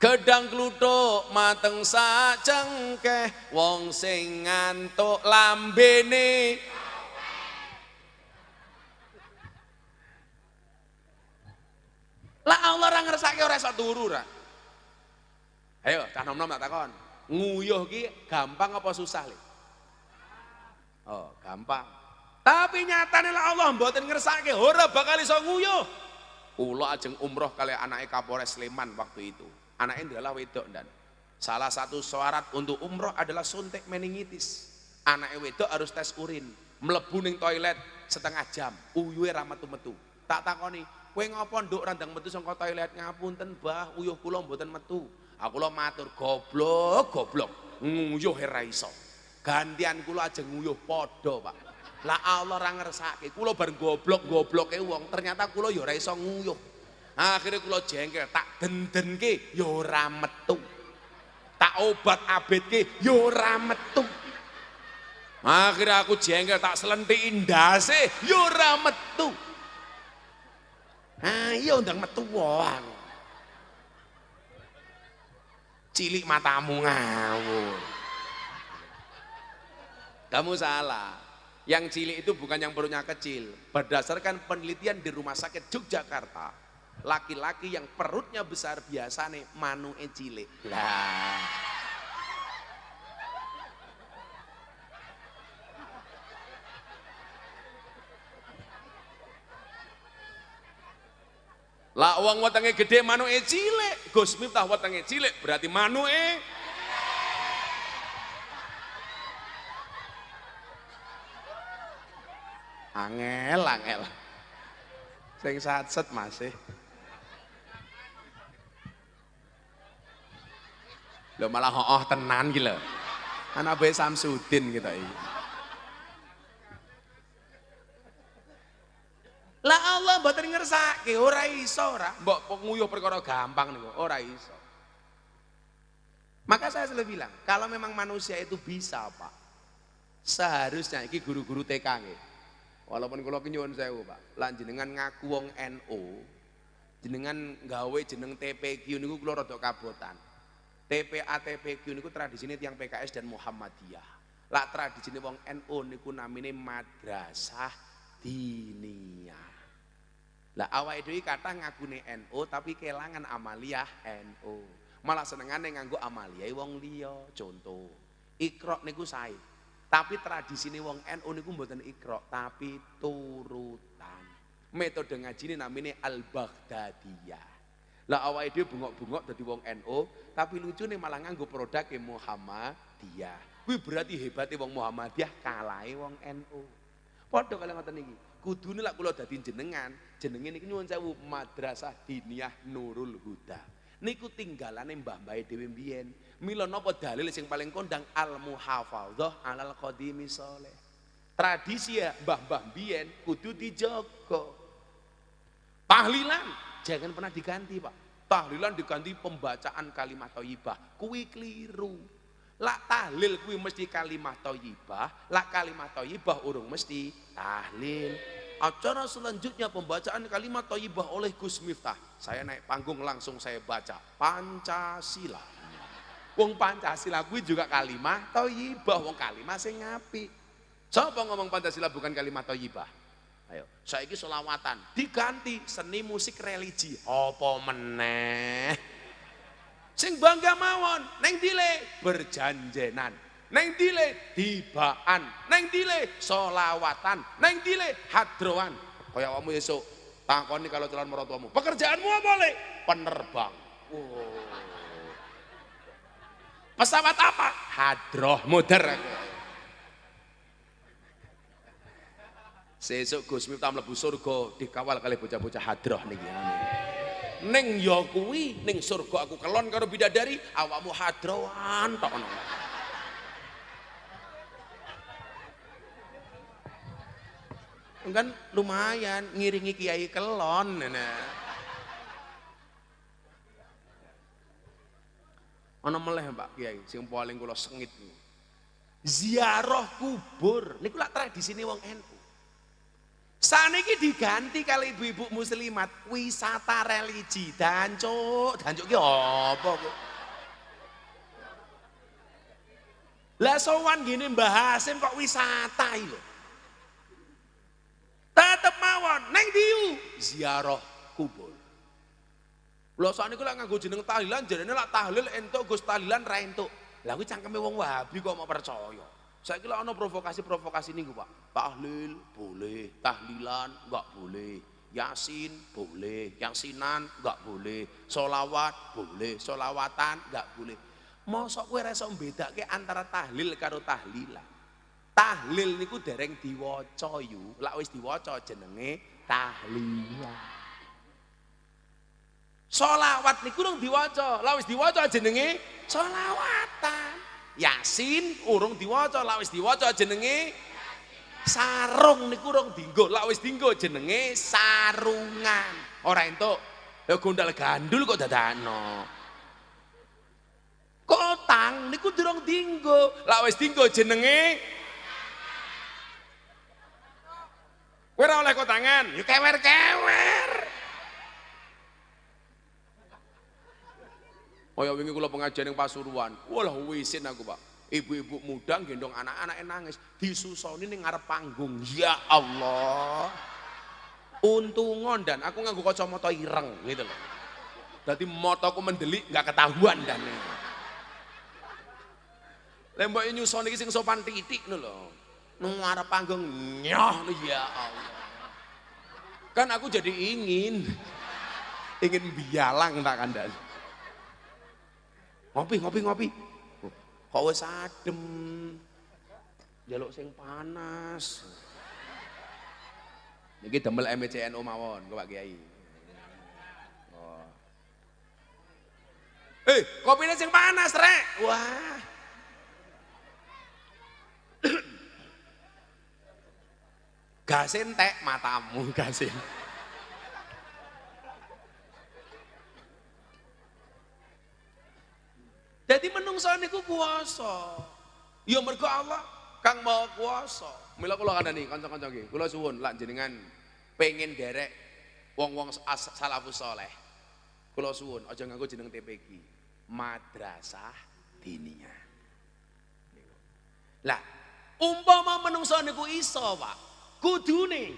Gedang kluthuk mateng sajengkeh, wong sing ngantuk lambene. Lah Allah ora ngersake ora iso turu ra. Ayo cah nom-nom tak takon. Nguyuh ki gampang apa susah, Le? Oh, gampang. Tapi nyatane lah Allah mboten ngersake, ora bakal iso nguyuh. Kula ajeng umroh kali anake Kapolres Sleman waktu itu. Anaknya adalah wedok dan salah satu syarat untuk umroh adalah suntik meningitis. Anaknya wedok harus tes urin, mlebu ning toilet setengah jam, uyuhe ra metu-metu. Tak takoni, kowe ngapa nduk randang metu saka toilet? Ngapunten, Mbah, uyuh kula mboten metu. Aku lo matur, goblok, nguyuh ra iso. Gantian kula aja nguyuh padha, Pak. Lah Allah ora ngersake. Kula bar goblok-gobloke wong, ternyata kula ya ora iso nguyuh. Akhirnya kula jengkel, tak dendenke ya ora metu. Tak obat abetke ya ora metu. Akhirnya aku jengkel, tak selentiki ndase ya ora metu. Ayo ndang metu wae. Cilik matamu ngawur. Kamu salah. Yang cilik itu bukan yang perutnya kecil. Berdasarkan penelitian di Rumah Sakit Yogyakarta, laki-laki yang perutnya besar biasanya manuke cilik. Lah. Lah wong wetenge gede manuke cilik, Gus Miftah wetenge cilik berarti manuke angel. Sing satset masih. Lho malah hooh tenan iki lho. Anak bae Samsudin kita iki. Lah Allah mboten ngersake, ora iso ora. Mbok nguyuh perkara gampang niku, ora iso. Maka saya selalu bilang, kalau memang manusia itu bisa, Pak. Seharusnya iki guru-guru TK nggih. Walaupun kula nyuwun sewu, Pak. Lan jenengan ngaku wong NU, jenengan gawe jeneng TPQ niku kula rada kabotan. TPA TPQ niku tradisine tiyang PKS dan Muhammadiyah. Lah tradisine wong NU niku namine madrasah diniyah. Lah awake dhewe kathah ngakune NU tapi kelangan amaliyah NU. Malah senengane nganggo amaliyah wong liya. Contoh, Iqra niku sae. Tapi tradisine wong NU niku mboten Iqra tapi turutan. Metode ngajine namine Al-Baghdadiyah. Lah awake dhewe bungok-bungok dadi wong NU, tapi lucune malah nganggo produk Muhammadiyah. Kuwi berarti hebate wong Muhammadiyah kalahe wong NU. Padha kali ngoten iki. Kudune lak kula dadi jenengan, jenenge niki nyuwun sewu Madrasah Diniyah Nurul Huda. Niku tinggalane mbah-mbahe dhewe mbiyen. Mila napa dalil sing paling kondang al-muhafadzah alal qadimi sholih. Tradisi ya mbah-mbah mbiyen kudu dijaga. Tahlilan jangan pernah diganti, Pak. Tahlilan diganti pembacaan kalimat thayyibah. Kuwi keliru. Lak tahlil kuwi mesti kalimat thayyibah, lak kalimat thayyibah urung mesti tahlil. Acara selanjutnya pembacaan kalimat thayyibah oleh Gus Miftah. Saya naik panggung langsung saya baca Pancasila. Wong Pancasila kuwi juga kalimat thayyibah, wong kalimat sing apik. Sapa ngomong Pancasila bukan kalimat thayyibah? Ayo, saiki selawatan diganti seni musik religi. Apa meneh? Sing bangga mawon, neng dile berjanjenan, neng dile tibaan, neng dile solawatan, neng dile hadroan. Kaya kamu esuk takoni kalau calon mertuamu, pekerjaanmu apa le? Penerbang. Oh. Pesawat apa? Hadroh muter. Sesuk Gus Miftah mlebu surga dikawal kali bocah-bocah hadroh niki. Ning ya kuwi ning surga aku kelon karo bidadari, awakmu hadroan tok ono. Kan lumayan ngiringi kiai kelon nah. Ana meleh Pak Kiai sing paling kula sengit niku. Ziarah kubur niku lak tradisine wong NU. Saniki diganti kali ibu-ibu muslimat wisata religi. Dancuk ki apa kok? Lah sowan gini Mbah Hasim kok wisata iki lho. Tetep mawon neng diu ziarah kubur. Lho sakniki lak nganggo jeneng tahlilan jarene lak tahlil entuk Gus tahlilan ra entuk. Lah kuwi cangkeme wong Wahabi kok mau percaya. Saiki lak ana provokasi-provokasi niku Pak. Tahlil boleh, tahlilan enggak boleh. Yasin boleh, yasinan enggak boleh. Sholawat boleh, sholawatan enggak boleh. Mosok kowe ra iso mbedake antara tahlil karo tahlilan. Tahlil niku dereng diwaca yu, lak wis diwaca jenenge tahlilan. Sholawat niku urung diwaca, lak wis diwaca jenenge sholawatan. Yasin urung diwaca, lak wis diwaca jenenge sarung niku urung dienggo, lak wis dienggo jenenge sarungan. Ora entuk ya gondal gandul kok dadakno. Kotang niku durung dienggo, lak wis dienggo jenenge kowe ora oleh kotangan, ya kewer-kewer. Kaya wingi kula pengajian ning Pasuruan. Walah wisin aku, Pak. Ibu-ibu muda gendong anak-anake nangis, disusoni ning ngarep panggung. Ya Allah. Untungon dan aku nganggo kacamata ireng gitu loh. Dadi mataku mendelik enggak ketahuan dan. Lah mbok nyusoni iki sing sopan titik lho. Nang ngarep panggung nyoh ya Allah. Kan aku jadi ingin bialang tak kandhani. Ngopi. Kok wis adem. Njaluk sing panas. Niki demel MCNU mawon, Pak Kiai. Oh. Kopine sing panas, Rek. Wah. Gasin tek matamu, gasin. Jadi menungso niku kuwasa. Ya mergo Allah Kang Maha Kuwasa. Mila kula kandhani kanca-kanca nggih, kula suwun lak jenengan pengen derek wong-wong salafus saleh. Kula suwun aja nganggo jeneng TPQ. Madrasah diniyah. Lah, umpama menungso niku iso, Pak. Kudune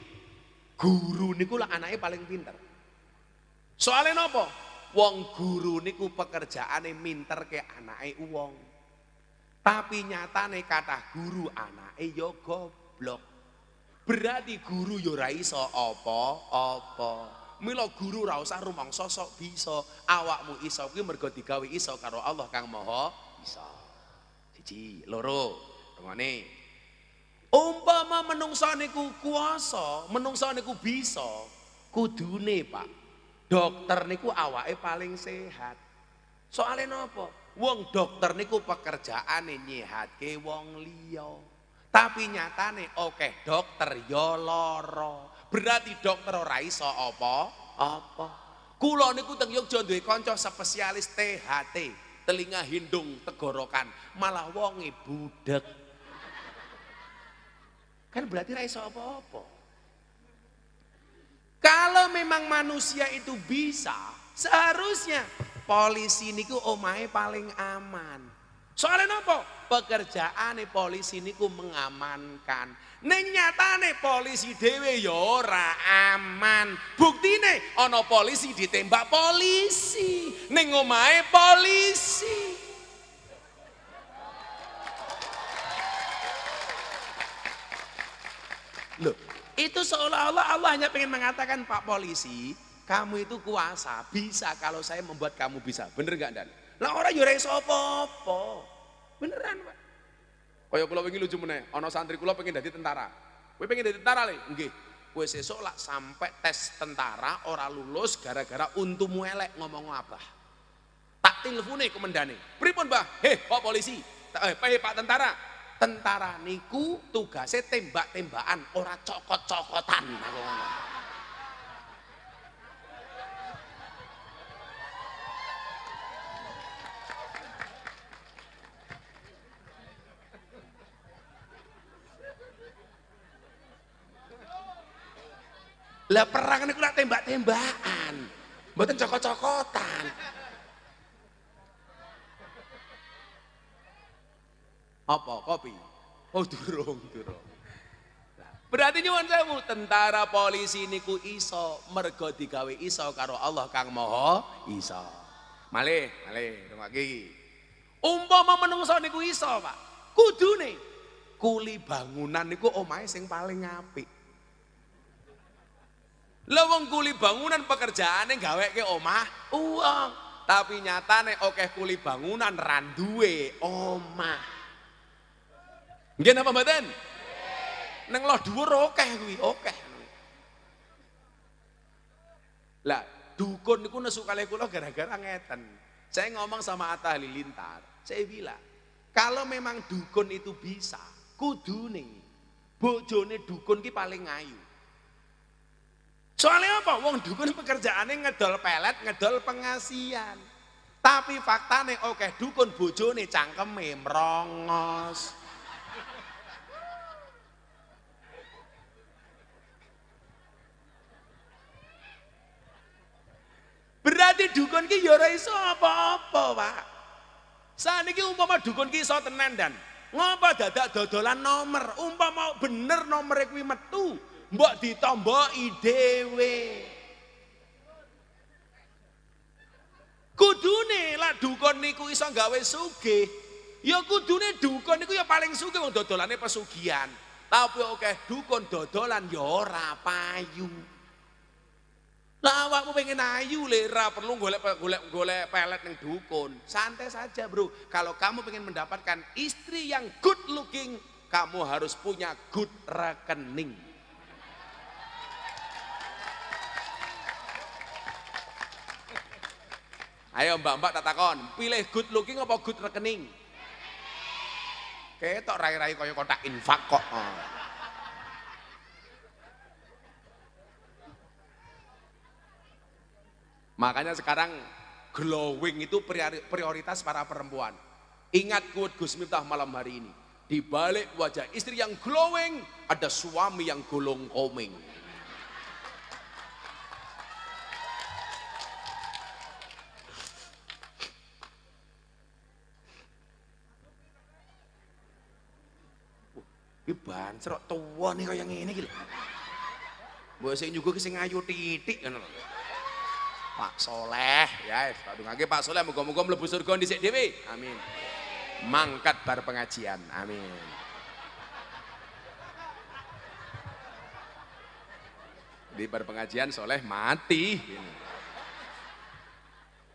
guru niku lak anake paling pinter. Soale napa? Wong guru niku pekerjaane minterke anake wong. Tapi nyatane kathah guru anake ya goblok. Berarti guru ya ora iso apa-apa. Mila guru ora usah rumangsa sok bisa. Awakmu iso kuwi mergo digawe iso karo Allah Kang Maha Isa. Siji, loro. Rungone. Umpama menungsa niku kuwasa, menungsa niku bisa, kudune Pak. Dokter niku awake paling sehat. Soale napa? Wong dokter niku pekerjaane nyehatke wong liya. Tapi nyatane akeh dokter ya lara. Berarti dokter ora iso apa-apa. Kula niku teng Yogya duwe kanca spesialis THT, telinga hindung tenggorokan, malah wonge budek. Kan berarti ora iso apa-apa. Kalau memang manusia itu bisa, seharusnya polisi niku omahe paling aman. Soalnya nopo? Pekerjaan polisi niku mengamankan. Ning nyatane polisi dhewe ya ora aman. Buktine ana polisi ditembak polisi ning omahe polisi. Loh, itu seolah-olah Allah hanya pengen mengatakan, Pak Polisi, kamu itu kuasa, bisa kalau saya membuat kamu bisa. Bener gak Dan? Lah orang yo ora iso apa-apa. Beneran, Pak. Kaya kula wingi lucu meneh, ana santri kula pengen dadi tentara. Kowe pengen dadi tentara le? Nggih. Kowe sesuk lak sampai tes tentara ora lulus gara-gara untumu elek ngomong abah. Tak telepone komandane. Pripun, Mbah? Pak Polisi. Pak Tentara. Tentara niku tugasnya tembak-tembakan, ora cokot-cokotan. Aku ngomong. Lah perang niku lak tembak-tembakan, mboten cokot-cokotan. Apa kopi? Oh durung. Berarti nyuwun sewu, tentara polisi niku iso mergo digawe iso karo Allah Kang Maha Isa. Malih, rungokne iki. Umpama menungso niku iso, Pak. Kudune kuli bangunan niku omahe sing paling apik. Lah wong kuli bangunan pekerjaane gaweke omah uang, tapi nyatane akeh kuli bangunan ra duwe omah. Nggih napa mboten? Nang loh dhuwur akeh kuwi, akeh. Lah, dukun niku nesu kalih kula gara-gara ngeten. Saya ngomong sama Atta Halilintar, saya bilang, kalau memang dukun itu bisa, kudune bojone dukun ki paling ayu. Soalnya apa? Wong dukun pekerjaannya ngedol pelet, ngedol pengasian. Tapi faktane akeh dukun bojone cangkeme mrongos. Berarti dukun ki ya ora iso apa-apa, Pak. Saniki umpama dukun ki iso tenan Dan. Ngapa dadak dodolan nomor? Umpama bener nomere kuwi metu, mbok ditomboki dhewe. Kudune lah dukun niku iso gawe sugih. Ya kudune dukun niku ya paling sugih wong dodolane pesugihan. Tapi akeh dukun dodolan ya ora payu. Lah awakmu pengen ayu le, ra perlu golek pelet ning dukun. Santai saja, Bro. Kalau kamu pengen mendapatkan istri yang good looking, kamu harus punya good rekening. Ayo mbak-mbak tak takon, pilih good looking apa good rekening? Ketok rai-rai kaya kotak infak kok. Makanya sekarang glowing itu prioritas para perempuan. Ingat quote Gus Miftah malam hari ini. Di balik wajah istri yang glowing, ada suami yang golong komeng. Ini bancerok tua nih kayak ngene iki lho. Mbok sing nyuguh sing ayu titik ngono lho. Pak Soleh, ya, padungake Pak Soleh muga-muga mlebu surga dhisik dhewe. Amin. Mangkat bar pengajian. Amin. Di bar pengajian Soleh mati.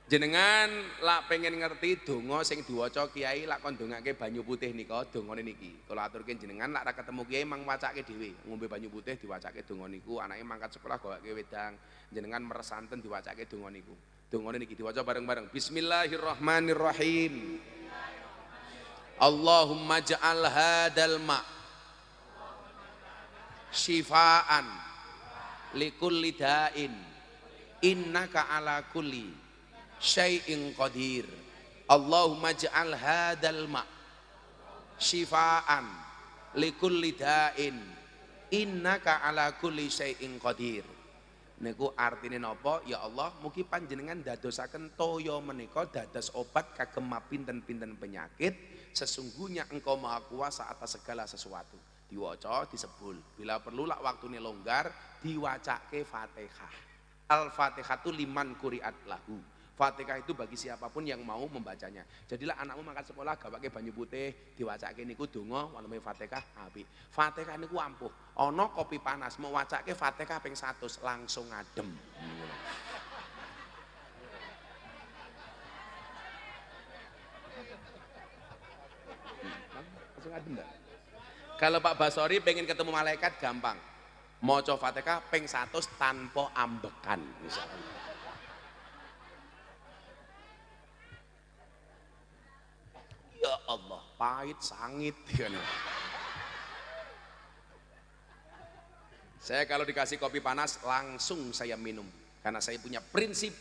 Jenengan lak pengen ngerti donga sing diwaca kiai lak kon ndongake banyu putih nika dongane niki. Kula aturke jenengan lak ra ketemu kiai mang wacake dhewe, ngombe banyu putih diwacake donga niku, anake mangkat sekolah gawake wedang, jenengan meresanten diwacake donga niku. Dongane niki diwaca bareng-bareng. Bismillahirrahmanirrahim. Allahumma ja'al hadal ma syifaan likulli da'in innaka ala kulli syai'in qadir. Allahumma ja'al hadal ma syifaan likulli da'in innaka ala kulli syai'in qadir. Niku artine napa? Ya Allah, mugi panjenengan dadosaken toya menika dados obat kagem pinten-pinten penyakit. Sesungguhnya Engkau Maha Kuasa atas segala sesuatu. Diwaca, disebul. Bila perlu lak waktune longgar, diwacake Fatihah. Al-Fatihah itu liman quri'at lahu. Fatihah itu bagi siapapun yang mau membacanya. Jadilah anakmu mangkat sekolah gak pakai banyu putih, diwacake niku donga waleme Fatihah apik. Fatihah niku ampuh. Ana kopi panas mau wacake Fatihah ping 100 langsung adem. Langsung adem enggak? Kalau Pak Basori pengen ketemu malaikat gampang. Maca Fatihah ping 100 tanpa ambekan misalnya. Ya Allah, pahit sangit ya. Saya kalau dikasih kopi panas langsung saya minum karena saya punya prinsip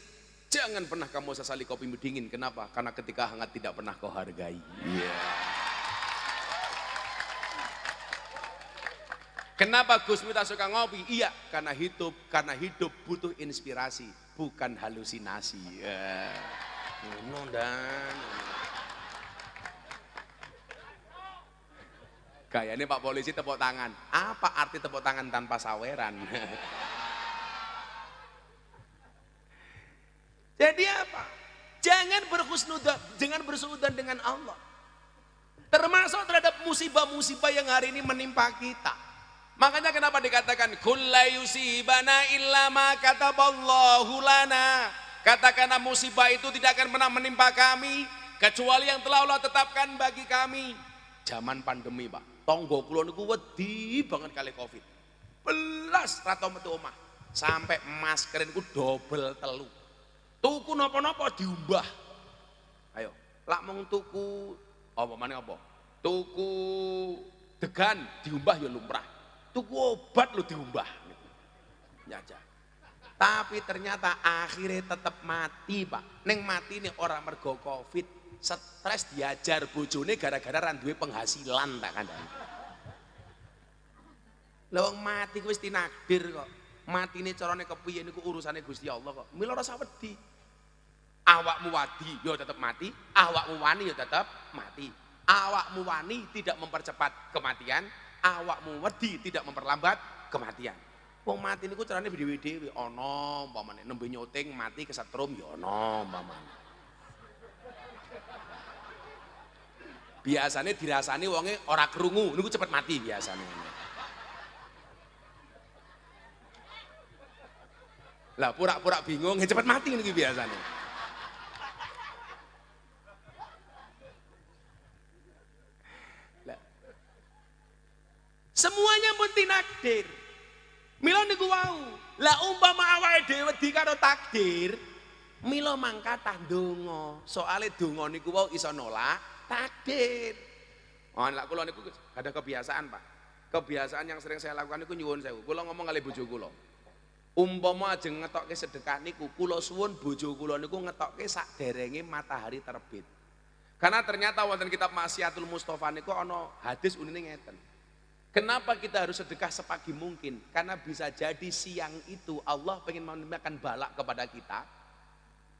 jangan pernah kamu sesali kopimu dingin. Kenapa? Karena ketika hangat tidak pernah kau hargai. Kenapa Gus Miftah suka ngopi? Iya, karena hidup butuh inspirasi, bukan halusinasi. Kayaknya Pak Polisi tepuk tangan. Apa arti tepuk tangan tanpa saweran? Jadi apa? Jangan bersuudzon dengan Allah. Termasuk terhadap musibah-musibah yang hari ini menimpa kita. Makanya kenapa dikatakan kulla yusibana illa ma kataballahu lana. Katakanlah musibah itu tidak akan pernah menimpa kami kecuali yang telah Allah tetapkan bagi kami. Zaman pandemi, Pak. Tonggo kula niku wedi banget kali Covid. Belas ra tau metu omah. Sampai masker niku dobel telu. Tuku napa-napa diumbah. Ayo, lak mung tuku apa maneh apa? Tuku degan diumbah ya lumrah. Tuku obat lo diumbah. Nyajak. Tapi ternyata akhirnya tetap mati, Pak. Neng mati nih orang mergo Covid. Stres diajar bojone gara-gara randuwe penghasilan tak kandhani. Lah wong mati ku wis tinakdir kok. Matine carane kepiye niku urusane Gusti Allah kok. Mila ora usah wedi. Awakmu wadi ya tetep mati, awakmu wani ya tetep mati. Awakmu wani tidak mempercepat kematian, awakmu wedi tidak memperlambat kematian. Wong mati niku carane dhewe-dhewe ana umpamane nembe nyoting mati kesetrum ya ana umpamane. Biasanya dirasani wonge ora krungu niku cepet mati biasanya. Lah pura-pura bingung cepet mati niku biasanya. Lah. Semuanya pun tinakdir. Mila niku wau. Lah umpama awake dhewe wedi karo takdir, mila mangkatah ndonga. Soale donga niku wau iso nolak takdir. Oh, lak kula niku ada kebiasaan, Pak. Kebiasaan yang sering saya lakukan niku nyuwun sewu. Kula ngomong kali bojo kula. Umpama ajeng ngetokke sedekah niku, kula suwun bojo kula niku ngetokke sakderenge matahari terbit. Karena ternyata wonten kitab Masyiatul Mustofa niku ana hadis unine ngeten. Kenapa kita harus sedekah sepagi mungkin? Karena bisa jadi siang itu Allah pengen menambahkan balak kepada kita.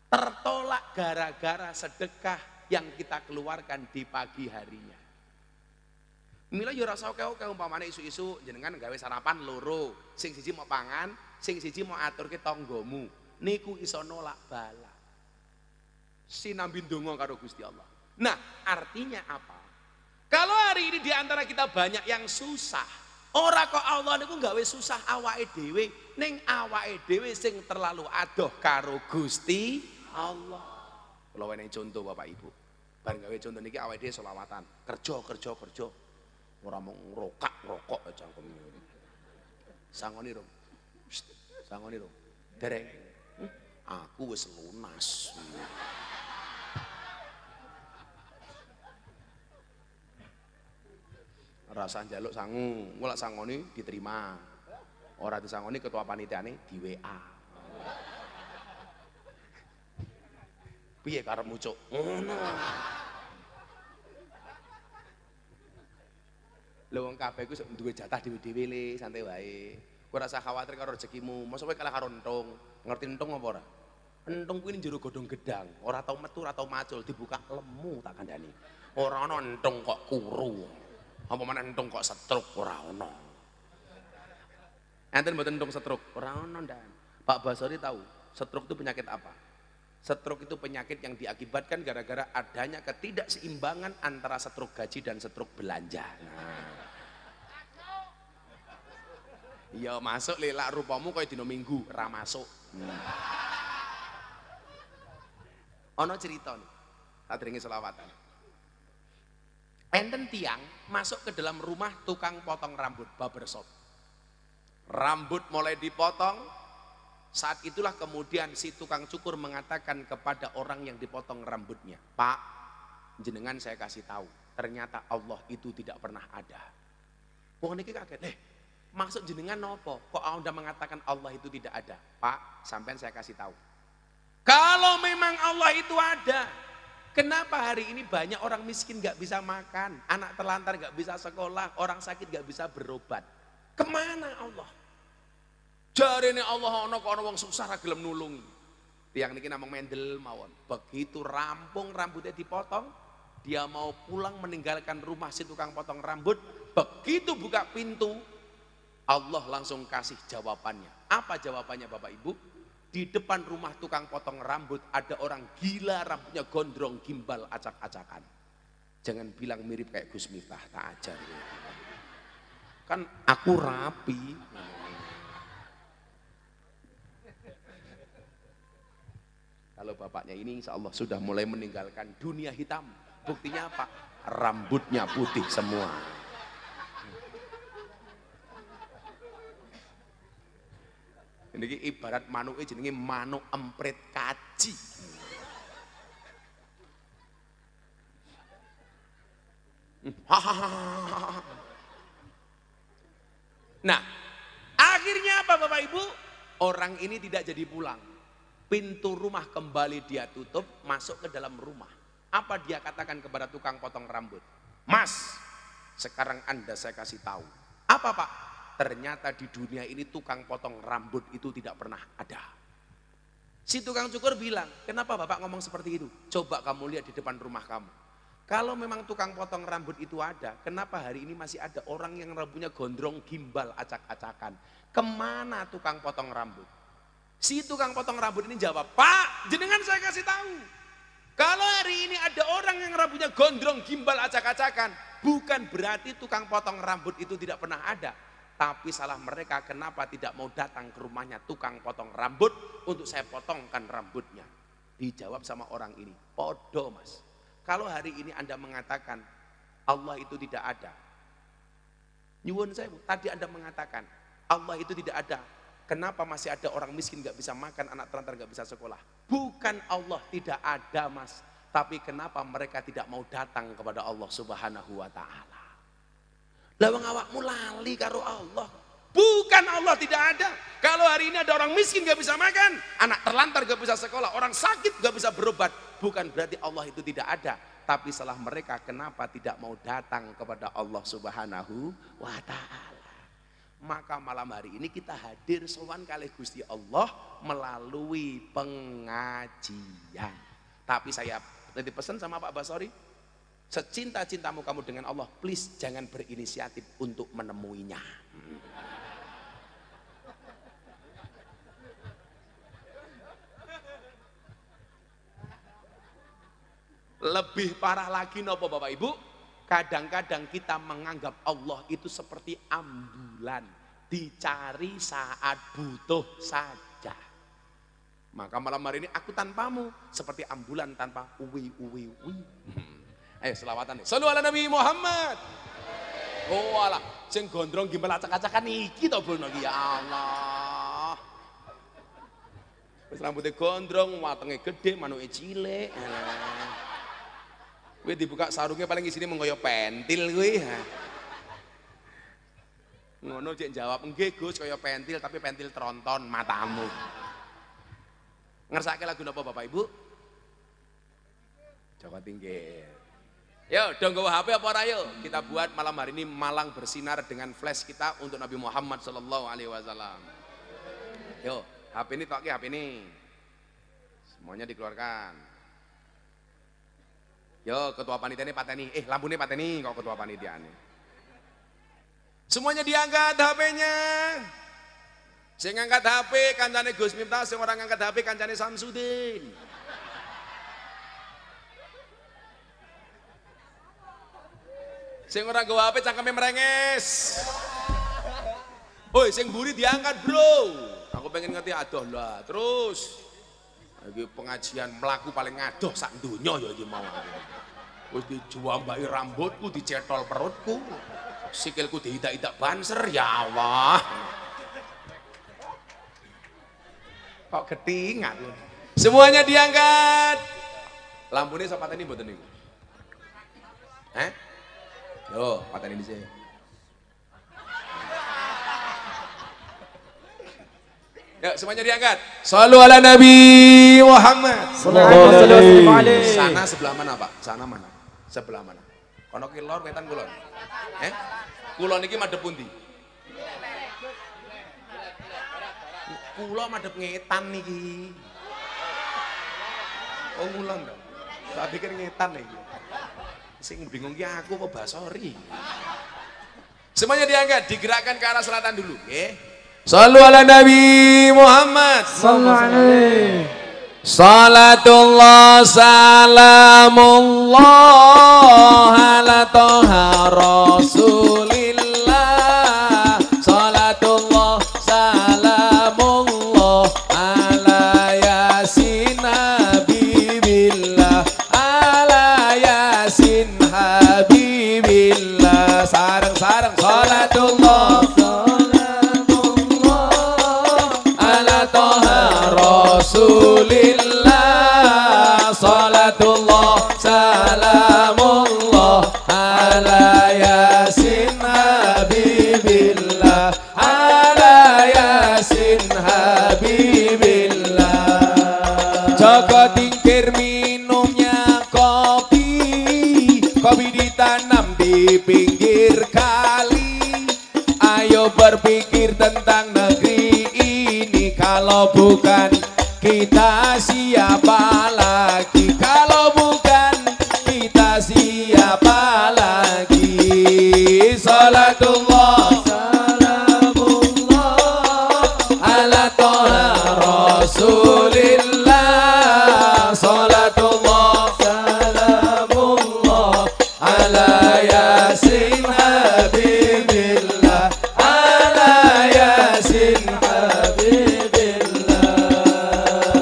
Tertolak gara-gara sedekah yang kita keluarkan di pagi harinya. Mila yo rasa oke-oke umpamane isu-isu jenengan gawe sarapan loro, sing siji mau pangan, sing siji mau aturke tanggamu. Niku iso nolak bala. Sinambi ndonga karo Gusti Allah. Nah, artinya apa? Kalau hari ini diantara kita banyak yang susah, ora kok Allah niku gawe susah awake dhewe, ning awake dhewe sing terlalu adoh karo Gusti Allah. Kula wenehi contoh Bapak Ibu. Bar gawe contoh niki awake dhewe selawatan, kerja. Ora mau ngrokok cangkeme. Sangoni Rom. Sangoni Rom. Dereng. Aku wis lunas. Rasa njaluk sangu, mulak sangoni diterima. Ora disangoni ketua panitiane di WA. Piye karepmu, Cuk? Ngono. Lha wong kabeh ku duwe jatah dhewe-dhewe le, santai wae. Kowe ora usah khawatir karo rezekimu. Mosok kowe kalah karo entung. Ngerti entung apa ora? Entung kuwi njero godhong gedang, ora tau metu, ora tau macul, dibuka lemu tak kandhani. Ora ana entung kok kuru. Apa meneh entung kok setruk ora ana. Enten mboten entung setruk? Ora ana, Ndan. Pak Basori tahu, setruk itu penyakit apa? Setruk itu penyakit yang diakibatkan gara-gara adanya ketidakseimbangan antara setruk gaji dan setruk belanja. Nah. Ya masuk lelak rupamu kaya dina Minggu, ra masuk. Ana cerita nih, sadurunge selawatan. Enten tiang masuk ke dalam rumah tukang potong rambut, barbershop. Rambut mulai dipotong, saat itulah kemudian si tukang cukur mengatakan kepada orang yang dipotong rambutnya, "Pak, jenengan saya kasih tahu, ternyata Allah itu tidak pernah ada." Wong niki kaget, maksud jenengan nopo? Kok Anda mengatakan Allah itu tidak ada? Pak, sampean saya kasih tahu. Kalau memang Allah itu ada, kenapa hari ini banyak orang miskin gak bisa makan, anak terlantar gak bisa sekolah, orang sakit gak bisa berobat? Kemana Allah? Jarene Allah ana kok ana wong susah ra gelem nulungi. Tiang niki namung mendel mawon. Begitu rampung rambutnya dipotong, dia mau pulang meninggalkan rumah si tukang potong rambut, begitu buka pintu, Allah langsung kasih jawabannya. Apa jawabannya Bapak Ibu? Di depan rumah tukang potong rambut ada orang gila rambutnya gondrong gimbal acak-acakan. Jangan bilang mirip kayak Gus Miftah, tak ajar. Kan aku rapi. Kalau bapaknya ini insya Allah sudah mulai meninggalkan dunia hitam. Buktinya apa? Rambutnya putih semua. Ini ibarat manuk jenenge manuk emprit kaji. Nah, akhirnya apa Bapak Ibu? Orang ini tidak jadi pulang. Pintu rumah kembali dia tutup, masuk ke dalam rumah. Apa dia katakan kepada tukang potong rambut? Mas, sekarang Anda saya kasih tahu. Apa Pak? Ternyata di dunia ini tukang potong rambut itu tidak pernah ada. Si tukang cukur bilang, kenapa Bapak ngomong seperti itu? Coba kamu lihat di depan rumah kamu. Kalau memang tukang potong rambut itu ada, kenapa hari ini masih ada orang yang rambutnya gondrong gimbal acak-acakan? Kemana tukang potong rambut? Si tukang potong rambut ini jawab, Pak, jenengan saya kasih tahu. Kalau hari ini ada orang yang rambutnya gondrong gimbal acak-acakan, bukan berarti tukang potong rambut itu tidak pernah ada. Tapi salah mereka kenapa tidak mau datang ke rumahnya tukang potong rambut untuk saya potongkan rambutnya. Dijawab sama orang ini, podo Mas. Kalau hari ini Anda mengatakan Allah itu tidak ada. Nyuwun saya, tadi Anda mengatakan Allah itu tidak ada. Kenapa masih ada orang miskin gak bisa makan, anak terlantar gak bisa sekolah? Bukan Allah tidak ada Mas. Tapi kenapa mereka tidak mau datang kepada Allah Subhanahu wa ta'ala? Lawang awakmu lali karo Allah. Bukan Allah tidak ada. Kalau hari ini ada orang miskin gak bisa makan, anak terlantar gak bisa sekolah, orang sakit gak bisa berobat, bukan berarti Allah itu tidak ada. Tapi salah mereka kenapa tidak mau datang kepada Allah Subhanahu wa ta'ala. Maka malam hari ini kita hadir sowan kalih Gusti Allah melalui pengajian. Tapi saya nanti pesan sama Pak Basori, secinta-cintamu kamu dengan Allah, please jangan berinisiatif untuk menemuinya. Lebih parah lagi nopo Bapak Ibu? Kadang-kadang kita menganggap Allah itu seperti ambulan, dicari saat butuh saja. Maka malam hari ini aku tanpamu seperti ambulan tanpa uwi. Ayo selawatan nih. Shallu ala Nabi Muhammad. Oh alah, sing gondrong gimbal acak-acakan iki to bono iki ya Allah. Wis rambutnya gondrong, watenge gede, manuke cilik. Kowe dibuka sarungnya paling isine mengkoyo pentil kuwi. Ngono cek jawab, "Nggih Gus, kaya pentil tapi pentil tronton matamu." Ngersake lagu napa Bapak Ibu? Jawa Tinggi. Yo, dong gawa HP apa ora yo? Kita buat malam hari ini malang bersinar dengan flash kita untuk Nabi Muhammad sallallahu alaihi wasallam. Yo, HP ini toki HP ini. Semuanya dikeluarkan. Yo, ketua panitia ini pateni. Lampunya pateni kok ketua panitia ini. Semuanya diangkat HP-nya. Sing ngangkat HP kancane Gus Miftah, sing orang ngangkat HP kancane Samsudin. Sing ora nggawa HP cangkeme merenges. Woi, sing mburi diangkat, Bro. Aku pengen ngerti adoh lah. Terus iki pengajian mlaku paling adoh sak donya ya iki mau. Wis dijuambaki rambutku, dicetol perutku. Sikilku diidak-idak banser, ya Allah. Kok ketingat. Semuanya diangkat. Lampunya sapa tadi mboten niku? Yo, pateni dhisik. Ya, semuanya diangkat. Shallu ala Nabi Muhammad. Sallallahu alaihi. Sana sebelah mana, Pak? Sana mana? Sebelah mana? Kono ki lor wetan kulon. Kulon iki madhep pundi? Kula madhep ngetan niki. Oh, ngulon to. Tak pikir ngetan iki. Sing bingung ki aku apa Basori. Semuanya diangkat, digerakkan ke arah selatan dulu, nggih. Shallu ala Nabi Muhammad Sallallahu alaihi. Salatullah salamullah ala toha rasulillah. Salatullah salamullah ala yasin habibillah. Ala yasin habibillah. Sareng-sareng salatullah ala toha rasulillah. Salatullah salamullah ala yasin habibillah. Ala yasin habibillah. Joko tingkir minumnya kopi. Kopi ditanam di pinggir kali. Ayo berpikir tentang negeri ini. Kalau bukan kita siapa lagi? Kalau bukan kita siapa lagi? Salatullah salamullah ala toha rasulillah. Salatullah salamullah ala yasin habibillah. Ala yasin habibillah.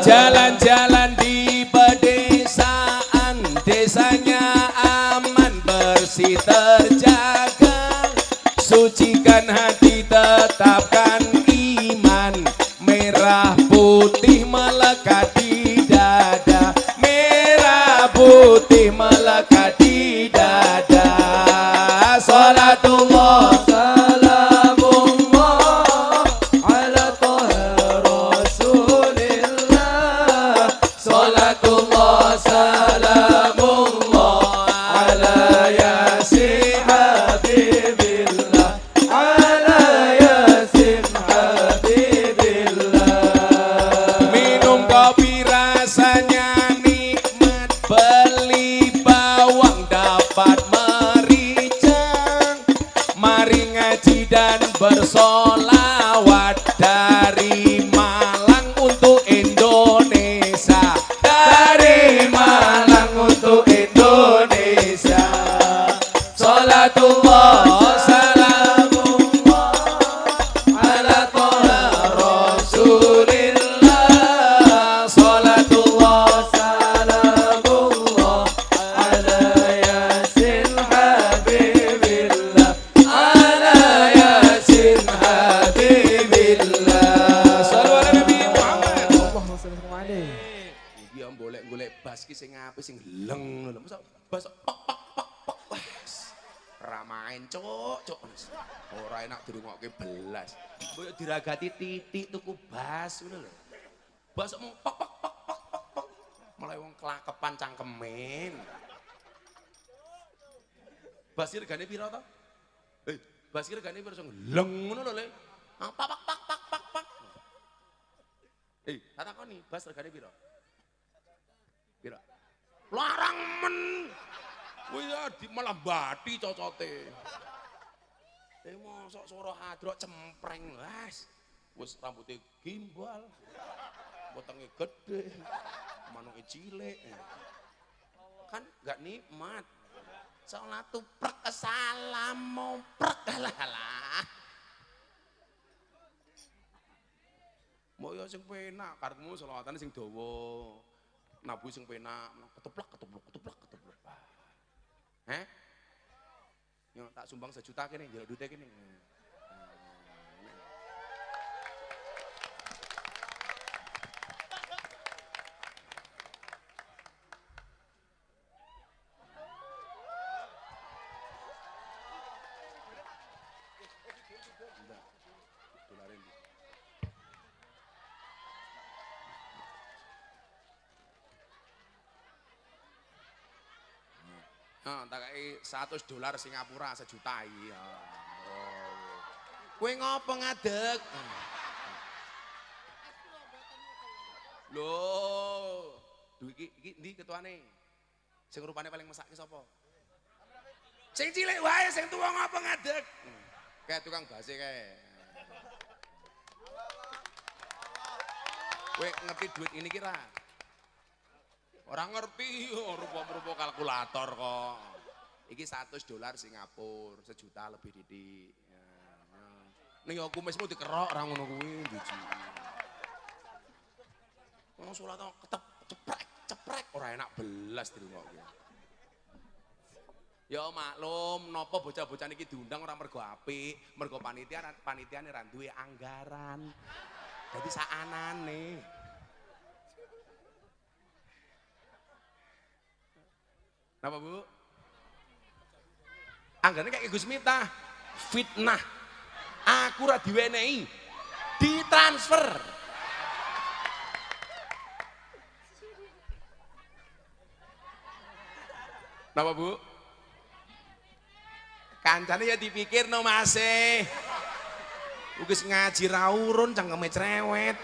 Jalan-jalan di pedesaan, desanya aman bersih terjaga. Sucikan hati, tetapkan iman. Merah putih melekat di dada. Merah putih melekat di dada. Salatullah salamullah ala toha rasulillah. Salatullah salamullah ala yasin habibillah. Ala yasin habibillah. Minum kopi rasanya nikmat. Beli bawang dapat merica. Mari ngaji dan bersolawat. Dari Malang untuk Indonesia. Dari Malang untuk Indonesia. Salatullah salamullah ala toha rasulillah. Salatullah salamullah ala yasin habibillah. Ala yasin habibillah. Shallu ala Nabi Muhammad. Allahumma shalli alaihi. Iki yang golek-golek bas ki sing apik sing leng lho. Masa bas pok pok pok pok. Wes. Ra main cuk. Ora enak dirungokke belas. Koyo diragati titik tuku bas ngono lho. Bas mung pok pok pok pok pok. Mulai wong kelakepan cangkemen. Bas regane piro to? Bas regane piro sing leng ngono lho Le. Pak pak pak pak pak pak. Tak takoni, bas regane piro? Piro? Larang men. Kuwi ya malah bathi cocote. Mosok suara hadrok cempreng wis rambutnya gimbal, wetenge gede, manuke cilik. Kan gak nikmat. Salat tuprek salam moprek lah. Mbok yo sing penak, karepmu selawatane sing dawa. Nabu sing penak, ketuplak. Yo tak sumbang 1 juta kene, njaluk duite kene. Tak kei $100 Singapura 1 juta iya. Kowe ngopo ngadeg? Loh, iki ndi ketuane? Sing rupane paling mesake sapa? Sing cilik wae, sing tuwa ngopo ngadeg? Kayak tukang base kae. Kowe ngerti duit ini kira? Orang ngerti, rupa-rupa kalkulator kok. Iki $100 Singapura, 1 juta lebih didik. Ning yo kumismu dikerok ra ngono kuwi, biji. Wong salat ketep ceprek ora enak belas dirungokke. Ya maklum, napa bocah-bocah niki diundang ora mergo apik, mergo panitiane ra duwe anggaran. Dadi sakanane. Napa Bu? Anggarane kayak Gus Miftah. Fitnah. Aku ora diwenehi. Ditransfer. Napa Bu? Kancane ya dipikir no Mas. Wis ngaji ra urun cangkeme cerewet.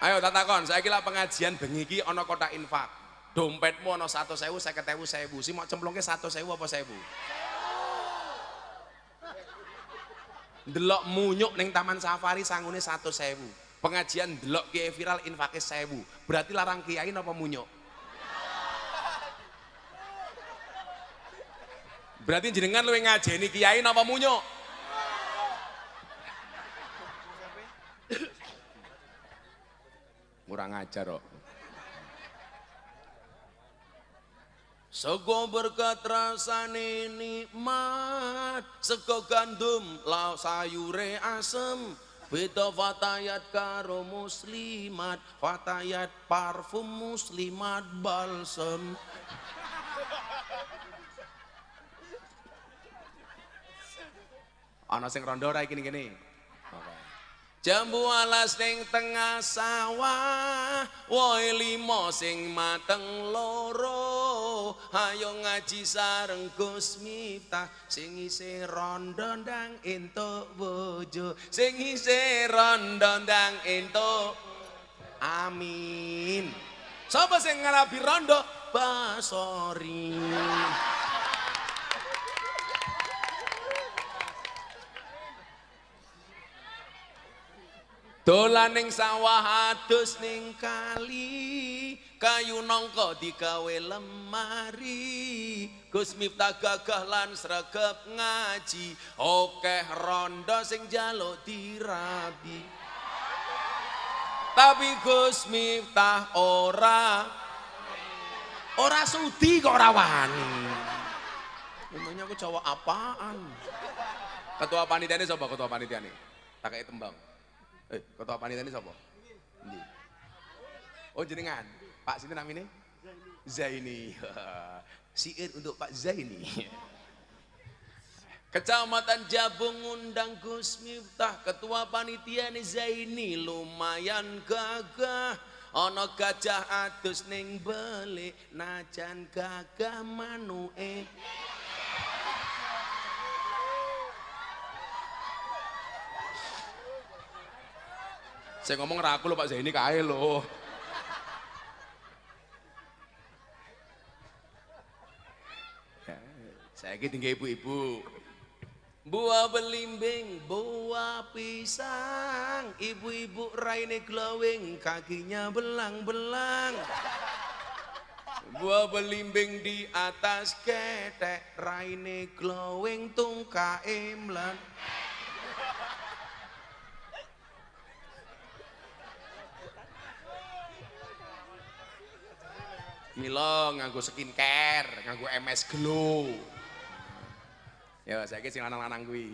Ayo tak takon, saiki lak pengajian bengi iki ana kotak infak. Dompetmu ana 100.000, 50.000, 1.000. Si mau cemplungke 100.000 apa 1.000? Delok munyuk ning Taman Safari sangune 100.000. Pengajian delok kiai viral infake 1.000. Berarti larang kiai napa munyuk? Berarti jenengan luwih ngajeni kiai napa munyuk? Kurang ajar kok. Sego berkat rasane nikmat, sego gandum lauk sayure asem, beda fatayat karo muslimat, fatayat parfum muslimat balsem. Ana sing rondo ora iki ngene. Jambu alas ning tengah sawah, woe 5 sing mateng loro. Hayo ngaji sareng Gus Miftah, sing isih rondo ndang entuk bojo, sing isih rondo ndang entuk. Amin. Sapa sing ngarabi rondo? Basori. Dolan ning sawah adus ning kali, kayu nangka digawe lemari. Gus Miftah gagah lan sregep ngaji, akeh rondo sing njaluk dirabi. Tapi Gus Miftah ora sudi kok ora wani. Emangnya aku jawab apaan? Ketua panitiane sapa ketua panitiane? Tak kei tembang. Ketua panitia ini siapa? Oh jenengan, Pak sinten namine? Zaini. Siir untuk Pak Zaini. Kecamatan Jabung ngundang Gus Miftah, ketua panitia ini Zaini lumayan gagah. Ana gajah adus ning belik, najan gagah manuke. Saya ngomong ra aku lho Pak Zaini kae lho. Saya tinggal ibu-ibu. Buah belimbing, buah pisang, ibu-ibu raine glowing, kakinya belang-belang. Buah belimbing di atas ketek, raine glowing, tungkae mlan. Milo nganggo skincare, nganggo MS Glow. Ya, saiki sing lanang-lanang kuwi.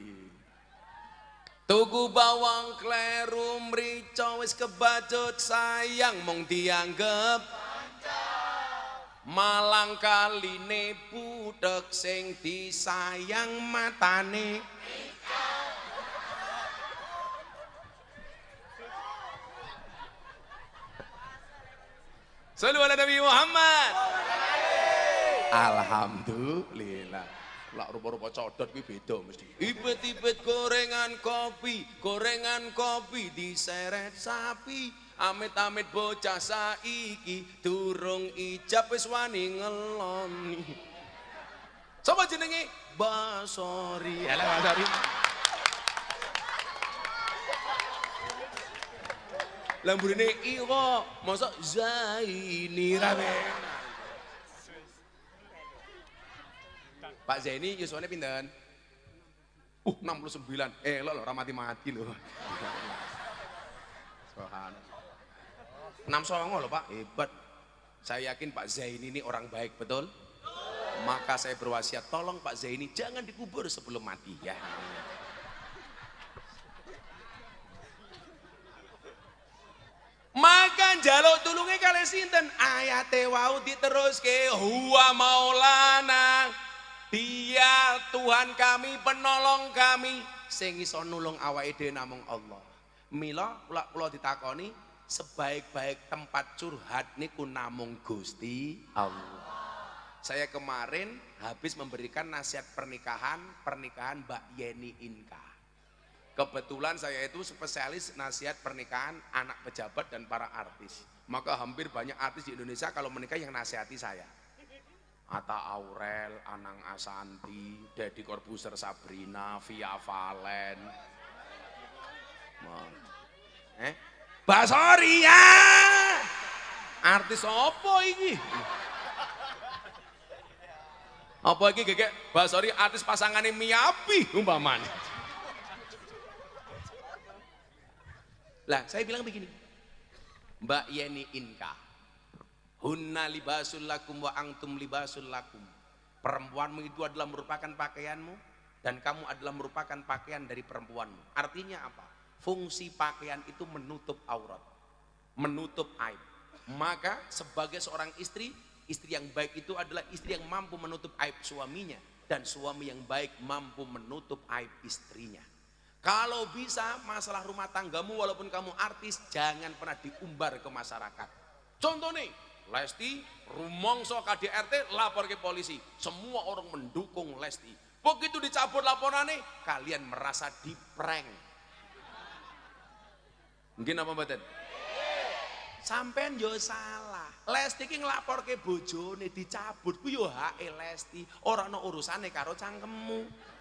Tuku bawang kleru mrica wis kebacut sayang mung dianggep malang kaline butek sing disayang matane. Sallu ala Nabi Muhammad. Alhamdulillah. Lah rupa-rupa codot kuwi beda mesti. Ibet-ibet gorengan kopi diseret sapi. Amit-amit bocah saiki durung ijab wis wani ngeloni. Sapa jenenge? Basori. Ala Basori. Lamburine iwa, masa Zaini rame. Pak Zaini yuswane pinten? 69. Lo ora mati-mati lho. Sohan. 69 lho Pak, hebat. Saya yakin Pak Zaini ini orang baik, betul? Maka saya berwasiat, tolong Pak Zaini jangan dikubur sebelum mati ya. Maka njaluk tulunge kalih sinten? Ayate wau diteruske huwa maulana. Dia Tuhan kami, penolong kami. Sing iso nulung awake dhewe namung Allah. Mila kula ditakoni, sebaik-baik tempat curhat niku namung Gusti Allah. Saya kemarin habis memberikan nasihat pernikahan Mbak Yeni Inka. Kebetulan saya itu spesialis nasihat pernikahan anak pejabat dan para artis. Maka hampir banyak artis di Indonesia kalau menikah yang nasihati saya. Atta Aurel, Anang Asanti, Deddy Corbuzier, Sabrina, Via Valen. Basori ya. Artis apa ini? Apa iki gegek Basori artis pasangane Miyabi umpamane. Lah, saya bilang begini. Mbak Yeni Inka. Hunna libasul lakum wa antum libasul lakum. Perempuanmu itu adalah merupakan pakaianmu dan kamu adalah merupakan pakaian dari perempuanmu. Artinya apa? Fungsi pakaian itu menutup aurat, menutup aib. Maka sebagai seorang istri yang baik itu adalah istri yang mampu menutup aib suaminya dan suami yang baik mampu menutup aib istrinya. Kalau bisa masalah rumah tanggamu walaupun kamu artis jangan pernah diumbar ke masyarakat. Contoh nih, Lesti rumongso KDRT lapor ke polisi. Semua orang mendukung Lesti. Begitu dicabut laporannya, kalian merasa diprank. Mungkin apa mboten? Sampean yo salah. Lesti ki nglapor ke bojone dicabut ku yo hake Lesti, ora ana urusane karo cangkemmu.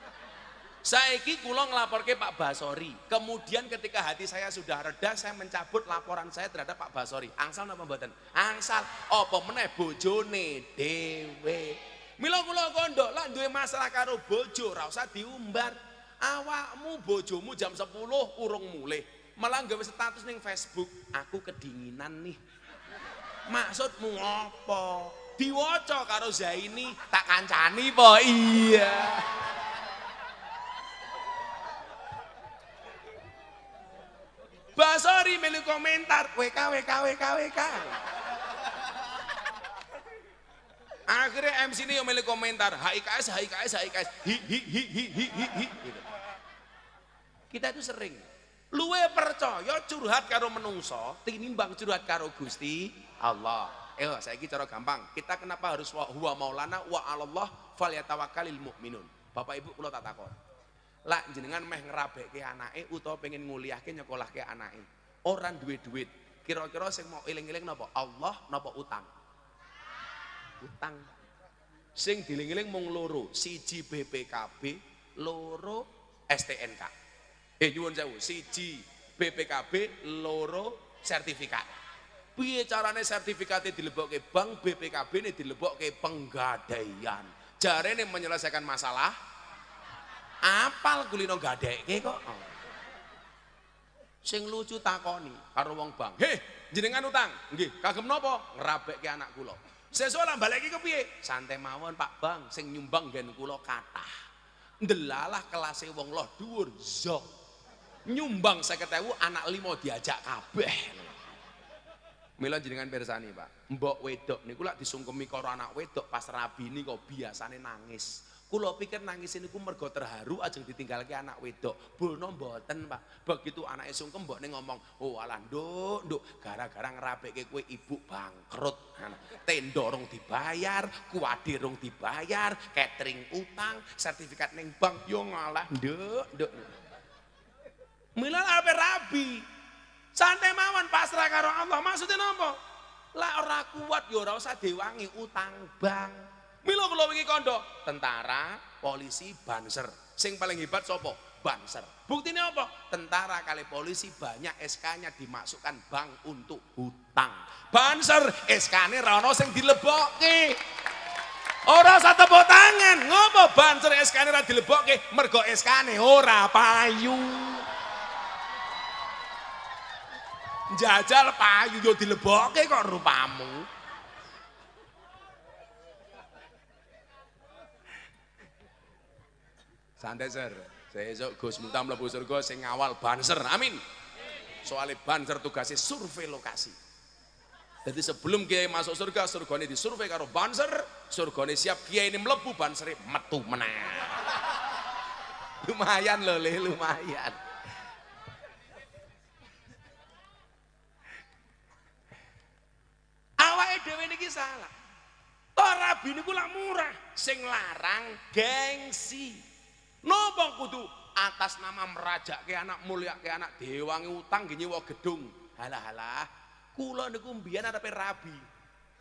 Saiki kula nglaporke Pak Basori. Kemudian ketika hati saya sudah reda, saya mencabut laporan saya terhadap Pak Basori. Angsal napa mboten? Angsal. Apa meneh bojone dhewe. Mila kula kandha lak duwe masalah karo bojo, ora usah diumbar. Awakmu bojomu jam 10 urung mulih. Malah gawe status ning Facebook, aku kedinginan nih. Maksudmu apa? Diwaca karo Zaini, tak kancani po. Iya. Basori melu komentar WK. Akhirnya MC ini yang melu komentar HIKS hi. Kita itu sering luwe percaya curhat karo menungso tinimbang curhat karo Gusti Allah. Saiki cara gampang, kita kenapa harus huwa maulana wa 'alallah falyatawakkalul mu'minun. Bapak Ibu kula tak takon. Lah jenengan meh ngerabekke anake utawa pengen nguliahke nyekolahke anake. orang duit. Kira-kira sing mau eling-eling napa? Allah napa utang? Utang. Sing dieling-eling mung loro, siji BPKB, loro STNK. Nyuwun sewu, siji BPKB, loro sertifikat. Piye carane sertifikatnya dilebokke bank, BPKB ini dilebokke penggadaian. Jarene menyelesaikan masalah, apal kulino gadekke kok. Sing lucu takoni karo wong bank, "Heh, jenengan utang?" "Nggih." "Kagem napa?" "Ngerabekke anak kula." "Sesuk lah balik iki kepiye?" "Santai mawon Pak Bang, sing nyumbang nggen kula kathah." Ndelalah kelase wong loh dhuwur zok. Nyumbang 50.000 anak 5 diajak kabeh. Mila jenengan pirsani Pak, mbok wedok niku lak disungkemi karo anak wedok pas rabi niku biasane nangis. Kula pikir nangis niku mergo terharu ajeng ditinggalke anak wedok. Bono mboten Pak. Begitu anake sungkem mbokne ngomong, "Oh alah nduk, gara-gara ngerabekke kowe ibu bangkrut. Tenda rong dibayar, kuwade rong dibayar, catering utang, sertifikat ning bank yo ngalah nduk." Mila ape rabi. Santai mawon pasrah karo Allah. Maksudnya napa? Lah ora kuat ya ora usah diwangi utang bank. Mila kula wingi kandha tentara, polisi, banser. Sing paling hebat sapa? Banser. Buktine apa? Tentara kali polisi banyak SK-nya dimasukkan bank untuk hutang. Banser SK-ne ra ono sing dilebokke. Ora usah tepuk tangan. Ngopo banser SK-ne ra dilebokke? Mergo SK-ne ora payu. Jajal payu yo dilebokke kok rupamu. Santai Sir, sesuk Gus Miftah mlebu surga sing ngawal banser. Amin. Soale banser tugasnya survei lokasi. Jadi sebelum kiai masuk surga, surgane disurvei karo banser, surgane siap kiai ini mlebu bansere metu meneh. Lumayan lho, lumayan. Awake dhewe niki salah. Toh rabi niku lak murah, sing larang gengsi. Napa kudu atas nama merajakke anak, mulyake anak, dewangi utang nggih nyewa gedung. Halah, kula niku mbiyen arepe rabi.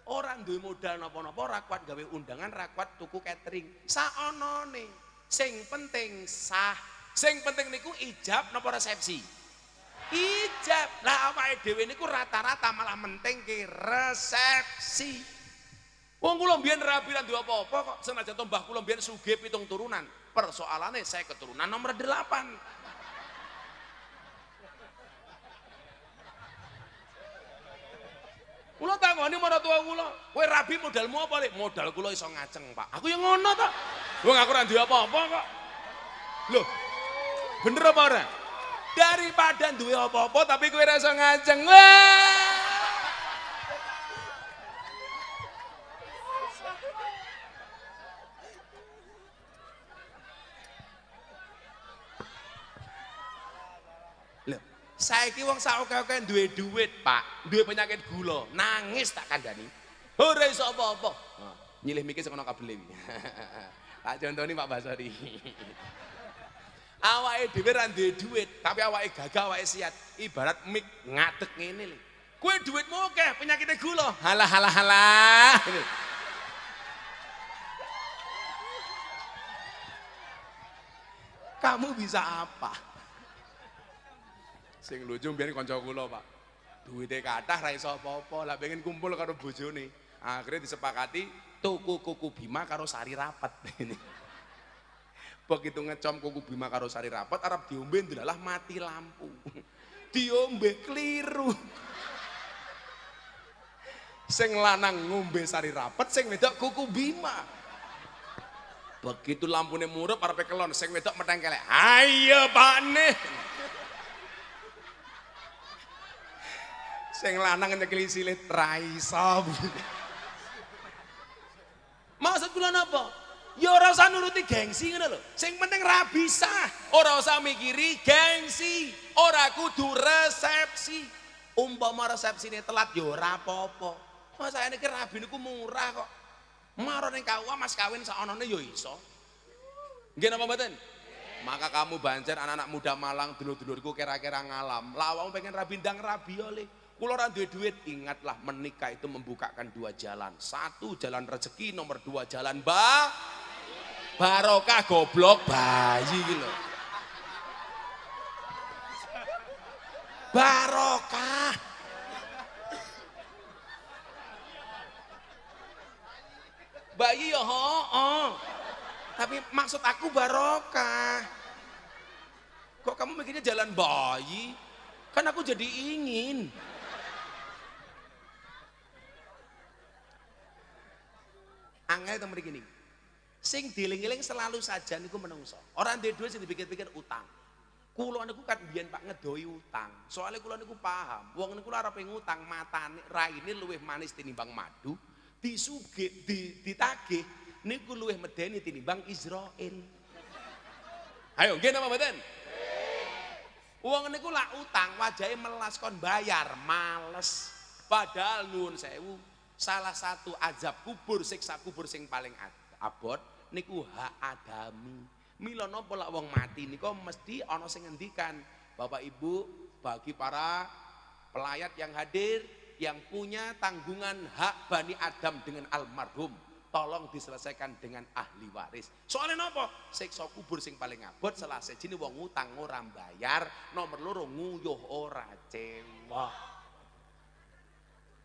Ora duwe modal napa-napa, ora kuat gawe undangan, ora kuat tuku catering. Saonone. Sing penting sah. Sing penting niku ijab napa resepsi? Ijab. Lah awake dhewe niku rata-rata malah menting ke resepsi. Wong kula mbiyen rabi lan duwe apa-apa kok senajan to mbah kula mbiyen sugih 7 turunan. Persoalane saya keturunan nomor 8. Kula takoni marang tua kula, "Kowe rabi modalmu apa, Lik?" "Modal kula iso ngaceng, Pak." "Aku yang ngono to. Wong aku ora duwe apa-apa kok." Loh. Bener apa ora? Daripada duwe apa-apa tapi kowe ora iso ngajeng. Wah. Lho, saiki wong sak akeh-akeh duwe duit, Pak. Duwe penyakit gula, nangis tak kandhani. Ora iso apa-apa. Nyilih mikir sing ana kabele iki. Tak contoni Pak Basori. Awake dhewe ra duwe duit, tapi awake gagah, awake siat. Ibarat mik ngadeg ngene lho. Kowe duitmu akeh, penyakitnya gula. Halah. Kamu bisa apa? Sing lucu mbiyen kanca kula, Pak. Duwite kathah ra iso apa-apa, lah pengen kumpul karo bojone. Akhirnya disepakati tuku kuku Bima karo sari rapet. Begitu ngecom kuku Bima karo sari rapet, arep diombe ndelalah mati lampu. Diombe keliru. Sing lanang ngombe sari rapet, sing wedok kuku Bima. Begitu lampune murup arepe kelon, sing wedok meteng kelek. "Ayo Pakne." Sing lanang nyekeli silit ra iso. Maksud kula napa? Ya ora usah nuruti gengsi ngono lho. Sing penting ra bisa. Ora usah mikiri gengsi. Ora kudu resepsi. Umpama resepsine telat ya ora apa-apa. Masa niki rabi niku murah kok. Maro ning KUA mas kawin sakonone ya iso. Nggih napa mboten? Maka kamu Banjar anak-anak muda Malang dulur-dulurku kira-kira ngalam. Lawang pengen rabindang rabi oleh. Kulo ora duwe duit, ingatlah menikah itu membukakan dua jalan. Satu jalan rezeki, nomor dua jalan barokah goblok bayi gitu. Barokah. Bayi ya tapi maksud aku barokah. Kok kamu mikirnya jalan bayi? Kan aku jadi ingin. Angel itu mriki gini. Sing dieling-eling selalu saja niku menungso. Orang duwe duit sing dipikir-pikir utang. Kula niku kan biyen Pak ngedoi utang. Soalnya kula niku paham, wong niku arep ngutang matane raine luwih manis tinimbang madu, disugih ditagih niku luwih medeni tinimbang Israil. Ayo nggih napa mboten? Wong niku lak utang wajahe melas kon bayar, males. Padahal nuwun sewu, salah satu azab kubur, siksa kubur sing paling abot niku hak adami. Mila napa lak wong mati niku mesti ana sing ngendikan, Bapak Ibu, bagi para pelayat yang hadir yang punya tanggungan hak Bani Adam dengan almarhum, tolong diselesaikan dengan ahli waris. Soalnya napa? Siksa kubur sing paling abot selase jine wong utang ora bayar, nomor loro nguyuh ora cewek.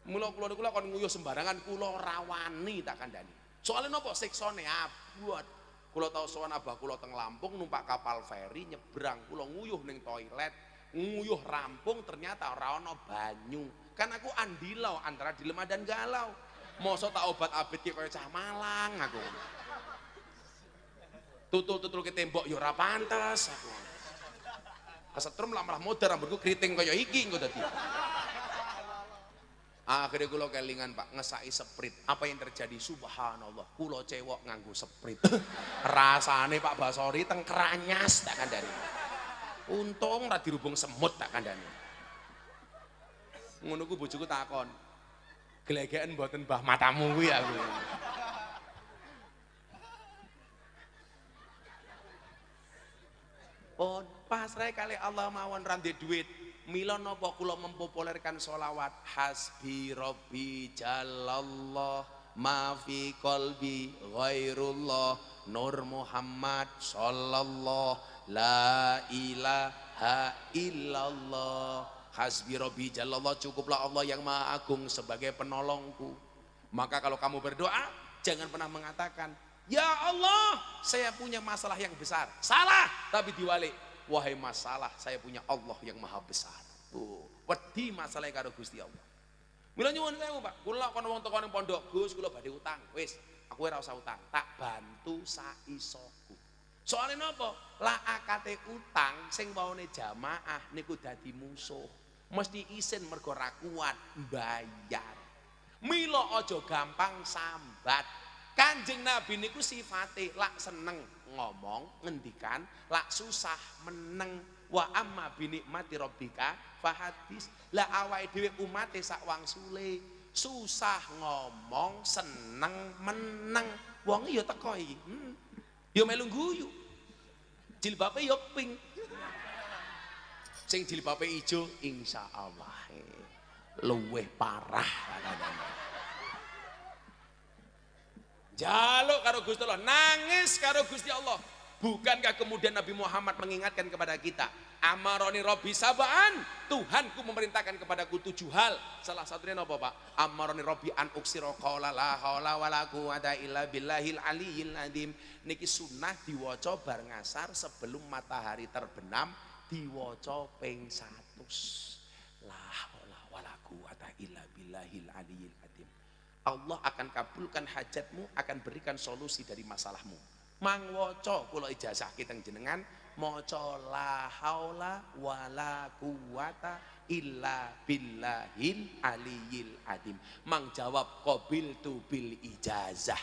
Mula kula niku kon nguyuh sembarangan kula rawani tak kandhani. Soalnya napa? Siksane abot. Kula tau sowan abah kula teng Lampung numpak kapal feri nyebrang, kula nguyuh ning toilet, nguyuh rampung ternyata ora ana banyu. Kan aku andilo antara dilema dan galau. Mosok tak obat abet ki kaya cah Malang aku. Tutul-tutul ke tembok ya ora pantes aku. Kesetrum lah malah modar rambutku keriting kaya iki engko dadi. Akhirnya kulo kelingan Pak, ngesai seprit. Apa yang terjadi? Subhanallah, kulo cewek nganggo seprit. Rasane Pak Basori teng keranyas tak kandani. Untung ra dirubung semut tak kandani. Ngono ku bojoku takon. Glegeken mboten Mbah matamu kuwi aku. Pun pasrah kali Allah mawon ra ndek duit. Mila napa kula mempopulerkan sholawat hasbi rabbi jalallah ma fi qalbi ghairullah nur Muhammad sallallahu la ilaha illallah. Hasbi rabbi jalallah, cukuplah Allah yang maha agung sebagai penolongku. Maka kalau kamu berdoa jangan pernah mengatakan ya Allah saya punya masalah yang besar. Salah, tapi diwalik, wahai masalah saya punya Allah yang maha besar. Wedi masalah karo Gusti Allah. Mila nyuwun sewu Pak, kula kono wong teko ning pondok, Gus kula badhe utang. Wis, aku ora usah utang, tak bantu saisoku. Soale napa? Lah akate utang sing waone jamaah niku dadi musuh. Mesti isin mergo ra kuat mbayar. Mila aja gampang sambat. Kanjeng Nabi niku sifate lak seneng ngomong, ngendikan, lak susah meneng. Wa amma binikmati rabbika fahadis. Lah awake dhewe umate sak wangsule susah ngomong, seneng meneng. Wong ya teko iki. Ya melu guyu. Jilbabe ya pink. Sing jilbabe ijo insyaallah luweh parah. Jaluk karo Gusti Allah, nangis karo Gusti Allah. Bukankah kemudian Nabi Muhammad mengingatkan kepada kita, amaroni Robbi sab'an, Tuhanku memerintahkan kepadaku 7 hal. Salah satunya apa Pak? Amaroni Robbi an uksiro qawla la hawla wa la quwata illa billahil aliyil azim. Niki sunnah diwaca bar ngasar sebelum matahari terbenam, diwaca ping 100. La hawla wa la quwata illa billahil aliyil azim. Allah akan kabulkan hajatmu, akan berikan solusi dari masalahmu. Mang waca kula ijazah kiteng jenengan maca la haula wala quwata illa billahil aliyil azim. Mang jawab qabiltu bil ijazah.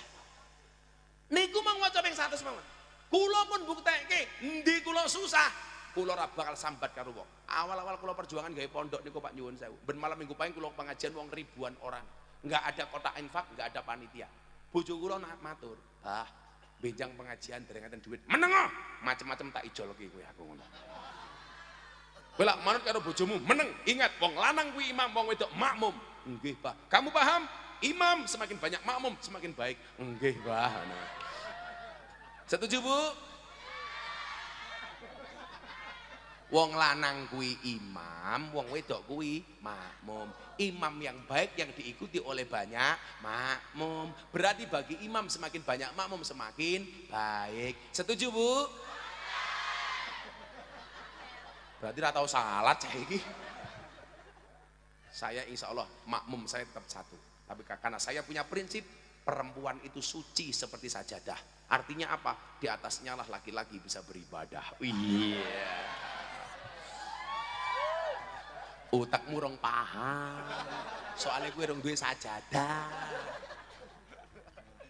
Niku mang waca ping 100 mawon. Kula pun buktekke endi kula susah, kula ora bakal sambat karo wong. Awal-awal kula perjuangan gawe pondok niku Pak nyuwun sewu. Ben malam minggu paling kula pengajian wong ribuan orang. Enggak ada kotak infak, enggak ada panitia. Bojo kula matur, "Bah, benjang pengajian dereng duit meneng oh macem-macem tak ijolke kowe aku ngono kowe lak manut karo bojomu meneng ingat wong lanang kuwi imam wong wedok makmum nggih Pak kamu paham imam semakin banyak makmum semakin baik nggih Pak nah. Setuju Bu wong lanang kuwi imam wong wedok kuwi makmum imam yang baik yang diikuti oleh banyak makmum berarti bagi imam semakin banyak makmum semakin baik setuju Bu berarti ora tau salat cah iki saya insya Allah makmum saya tetap satu tapi karena saya punya prinsip perempuan itu suci seperti sajadah artinya apa di atasnya lah laki-laki bisa beribadah utakmu rong paham soalnya gue rong duwe sajadah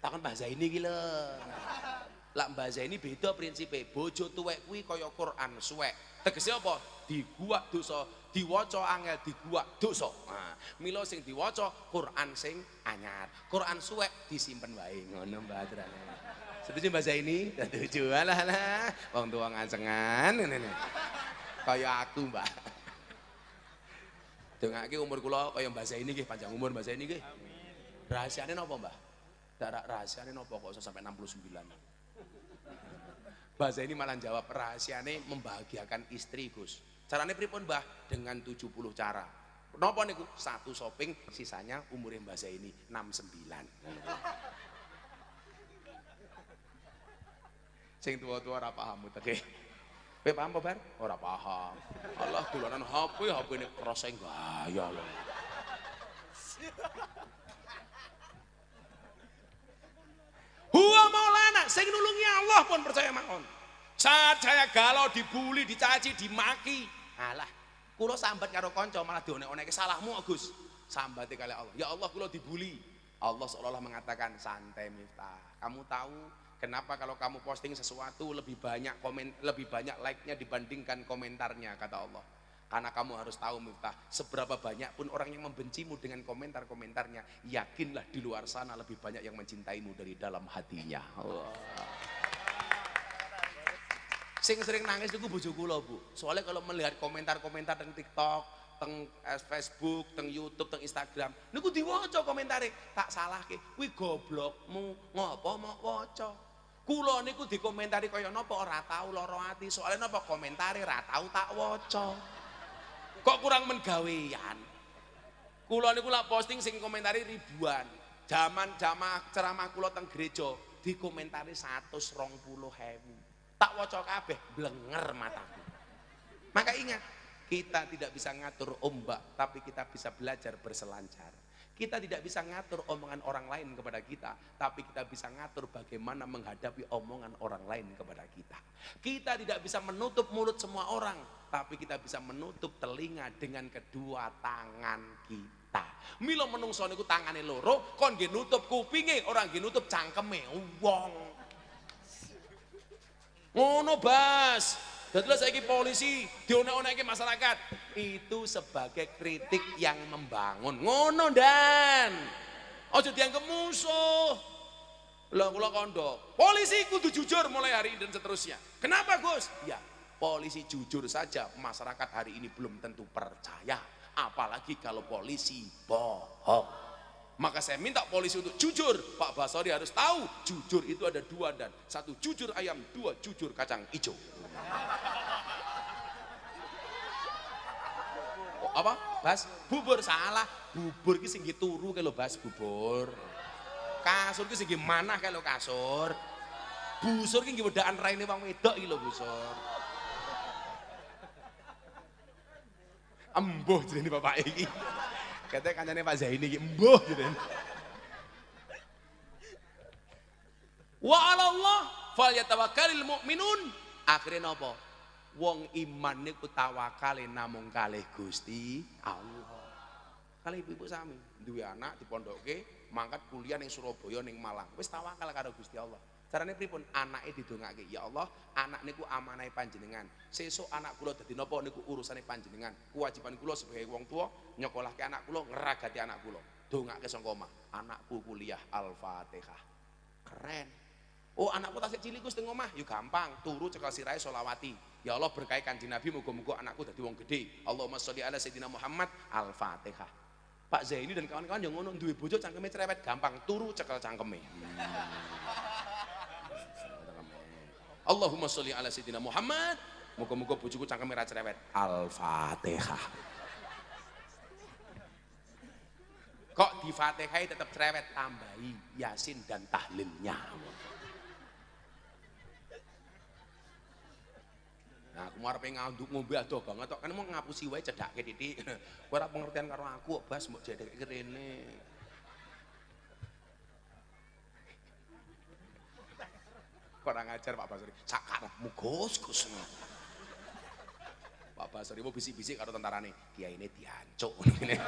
takon bahasa ini gila lah bahasa ini beda prinsipnya bojo tuwek kuwi kaya Quran suwek tegesnya apa diguak dosa diwaca angel diguak dosa nah mila sing diwaca Quran sing anyar Quran suwek disimpen wae ngono Mbak Adrane setuju bahasa ini setuju alah wong tuwa ngacengan ngene kaya aku Mbak dongake umur kula kaya bahasa ini nggih panjang umur bahasa ini nggih. Rahasiane napa, Mbah? Darak rahasiane napa kok iso sampai 69. Bahasa ini malah jawab rahasiane membahagiakan istri, Gus. Carane pripun, Mbah? Dengan 70 cara. Napa niku? Satu shopping sisanya umure bahasa ini 69. Sing tua-tua ora paham uteke. Kowe paham apa Bar? Ora paham. Allah dolanan HP ini kerasa gaya lho. Huwa maulana, sing nulungi Allah pun percaya mawon. Saat saya galau, dibully, dicaci, dimaki. Alah, kula sambat karo kanca malah dionek-oneke salahmu Gus. Sambate kali Allah. Ya Allah kula dibully. Allah seolah-olah mengatakan santai Miftah. Kamu tahu kenapa kalau kamu posting sesuatu lebih banyak lebih banyak like-nya dibandingkan komentarnya kata Allah. Karena kamu harus tahu Miftah, seberapa banyak pun orang yang membencimu dengan komentar-komentarnya, yakinlah di luar sana lebih banyak yang mencintaimu dari dalam hatinya. Allah. Sing sering nangis niku bojo kula, Bu. Soalnya kalau melihat komentar-komentar teng TikTok, teng Facebook, teng YouTube, teng Instagram, niku diwaca komentare, tak salahke, kuwi goblokmu, ngopo mau waca. Kula niku dikomentari kaya napa ora tau lara ati, soalnya napa komentare ora tau tak waca. Kok kurang menggawean. Kula niku lak posting sing komentari ribuan. Zaman ceramah kula teng gereja dikomentari 120.000. Tak waca kabeh blenger mataku. Maka ingat, kita tidak bisa ngatur ombak, tapi kita bisa belajar berselancar. Kita tidak bisa ngatur omongan orang lain kepada kita, tapi kita bisa ngatur bagaimana menghadapi omongan orang lain kepada kita. Kita tidak bisa menutup mulut semua orang, tapi kita bisa menutup telinga dengan kedua tangan kita. Mila menungso niku tangane loro, kon nggih nutup kupinge, orang nggih nutup cangkeme wong. Ngono Bas. Dadilah saiki polisi dionek-onekke masyarakat itu sebagai kritik yang membangun. Ngono Dan. Aja dianggap musuh. Lah kula kandha, polisi kudu jujur mulai hari ini dan seterusnya. Kenapa Gus? Ya, polisi jujur saja masyarakat hari ini belum tentu percaya, apalagi kalau polisi bohong. Maka saya minta polisi untuk jujur. Pak Basori harus tahu jujur itu ada dua dan satu jujur ayam, dua jujur kacang hijau. Oh, apa? Bas, bubur salah. Bubur ki sing turu ke lho Bas, bubur. Kasur ki sing manah ke lho kasur. Busur ki nggih wedakan raine wong wedok iki lho busur. Embuh jenenge bapak iki. Katanya kancane Pak Zaini iki embuh jenenge. Wa 'ala Allah falyatawakkalul mu'minun. Akhirnya napa? Wong iman niku tawakale namung kalih Gusti Allah. Kalih ibu sami duwe anak dipondokke, mangkat kuliah ning Surabaya ning Malang. Wis tawakal karo Gusti Allah. Carane pripun? Anake didongake, ya Allah, anak niku amanahe panjenengan. Sesuk anak kula dadi napa niku urusane panjenengan. Kewajiban kula sebagai wong tua nyokolahke anak kula, ngeragati anak kula. Dongake sangka omah, anakku kuliah Al-Fatihah. Keren. Oh anakku tasik cilik Gus teng omah, yo gampang, turu cekel sirahe selawati. Ya Allah berkahi Kanjeng Nabi muga-muga anakku dadi wong gede. Allahumma sholli ala sayyidina Muhammad, Al-Fatihah. Pak Zaini dan kawan-kawan yang ngono duwe bojo cangkeme cerewet gampang, turu cekel cangkeme. Allahumma sholli ala sayyidina Muhammad, muga-muga bojoku cangkeme ra cerewet. Al-Fatihah. Kok di Fatihah tetap cerewet, tambahi Yasin dan tahlilnya. Nah, aku mau nganduk ngombe adoh banget tok kan mau ngapusi wae cedhake titik. Kowe ora pengertian karo aku kok Bas mbok jedheke rene. Kurang ajar Pak Basri. Sakarepmu Gus. Pak Basri mau bisik-bisik karo tentarane. Kiyaine diancuk ngene.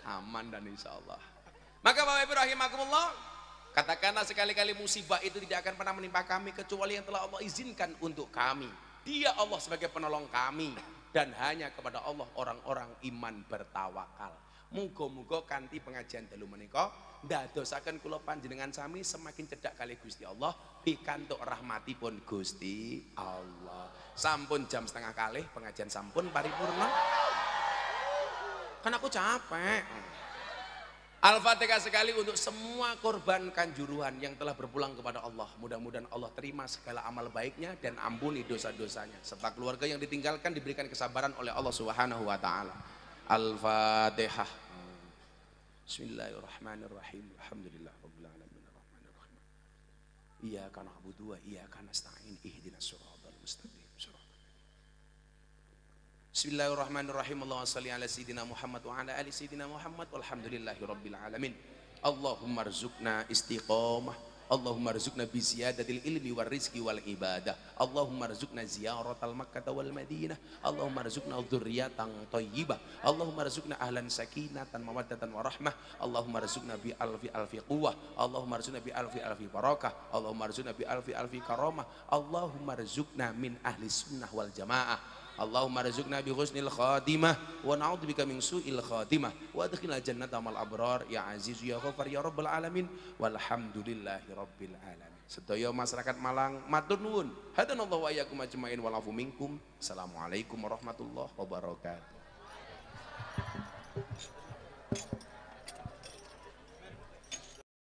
Aman dan insya Allah. Maka Bapak Ibu rahimakumullah, katakanlah sekali-kali musibah itu tidak akan pernah menimpa kami kecuali yang telah Allah izinkan untuk kami. Dia Allah sebagai penolong kami dan hanya kepada Allah orang-orang iman bertawakal. Muga-muga kanthi pengajian dalu menika ndadosaken kula panjenengan sami semakin cedhak kali Gusti Allah pikantuk rahmatipun Gusti Allah. Sampun jam 3:30 pengajian sampun paripurna. Kan aku capek. Al-Fatihah sekali untuk semua korban kanjuruhan yang telah berpulang kepada Allah. Mudah-mudahan Allah terima segala amal baiknya dan ampuni dosa-dosanya. Serta keluarga yang ditinggalkan diberikan kesabaran oleh Allah Subhanahu wa taala. Al-Fatihah. Bismillahirrahmanirrahim. Alhamdulillahirabbil alamin arrahmanir rahim. Iyyaka na'budu wa iyyaka nasta'in. Ihdinas siratal mustaqim. Bismillahirrahmanirrahim. Allahumma shalli ala sayyidina Muhammad wa ala ali sayyidina Muhammad walhamdulillahi rabbil alamin. Allahumma rzuqna istiqamah. Allahumma rzuqna bi ziyadatil ilmi war rizqi wal ibadah. Allahumma rzuqna ziyaratal Makkah wal Madinah. Allahumma rzuqna dzurriyyatan thayyibah. Allahumma rzuqna ahlan sakinatan mawaddatan wa rahmah. Allahumma rzuqna bi alfi quwwah. Allahumma rzuqna bi alfi barakah. Allahumma rzuqna bi alfi karamah. Allahumma rzuqna min ahli sunnah wal jamaah. Allahumma rizqna bi husnil khatimah wa na'udzubika min su'il khatimah wa adkhilna jannata mal abrar ya aziz ya ghafar ya rabbal alamin walhamdulillahi rabbil alamin. Sedaya masyarakat Malang matur nuwun. Hadanallahu wa iyyakum ajmain wa lafu minkum. Assalamualaikum warahmatullahi wabarakatuh.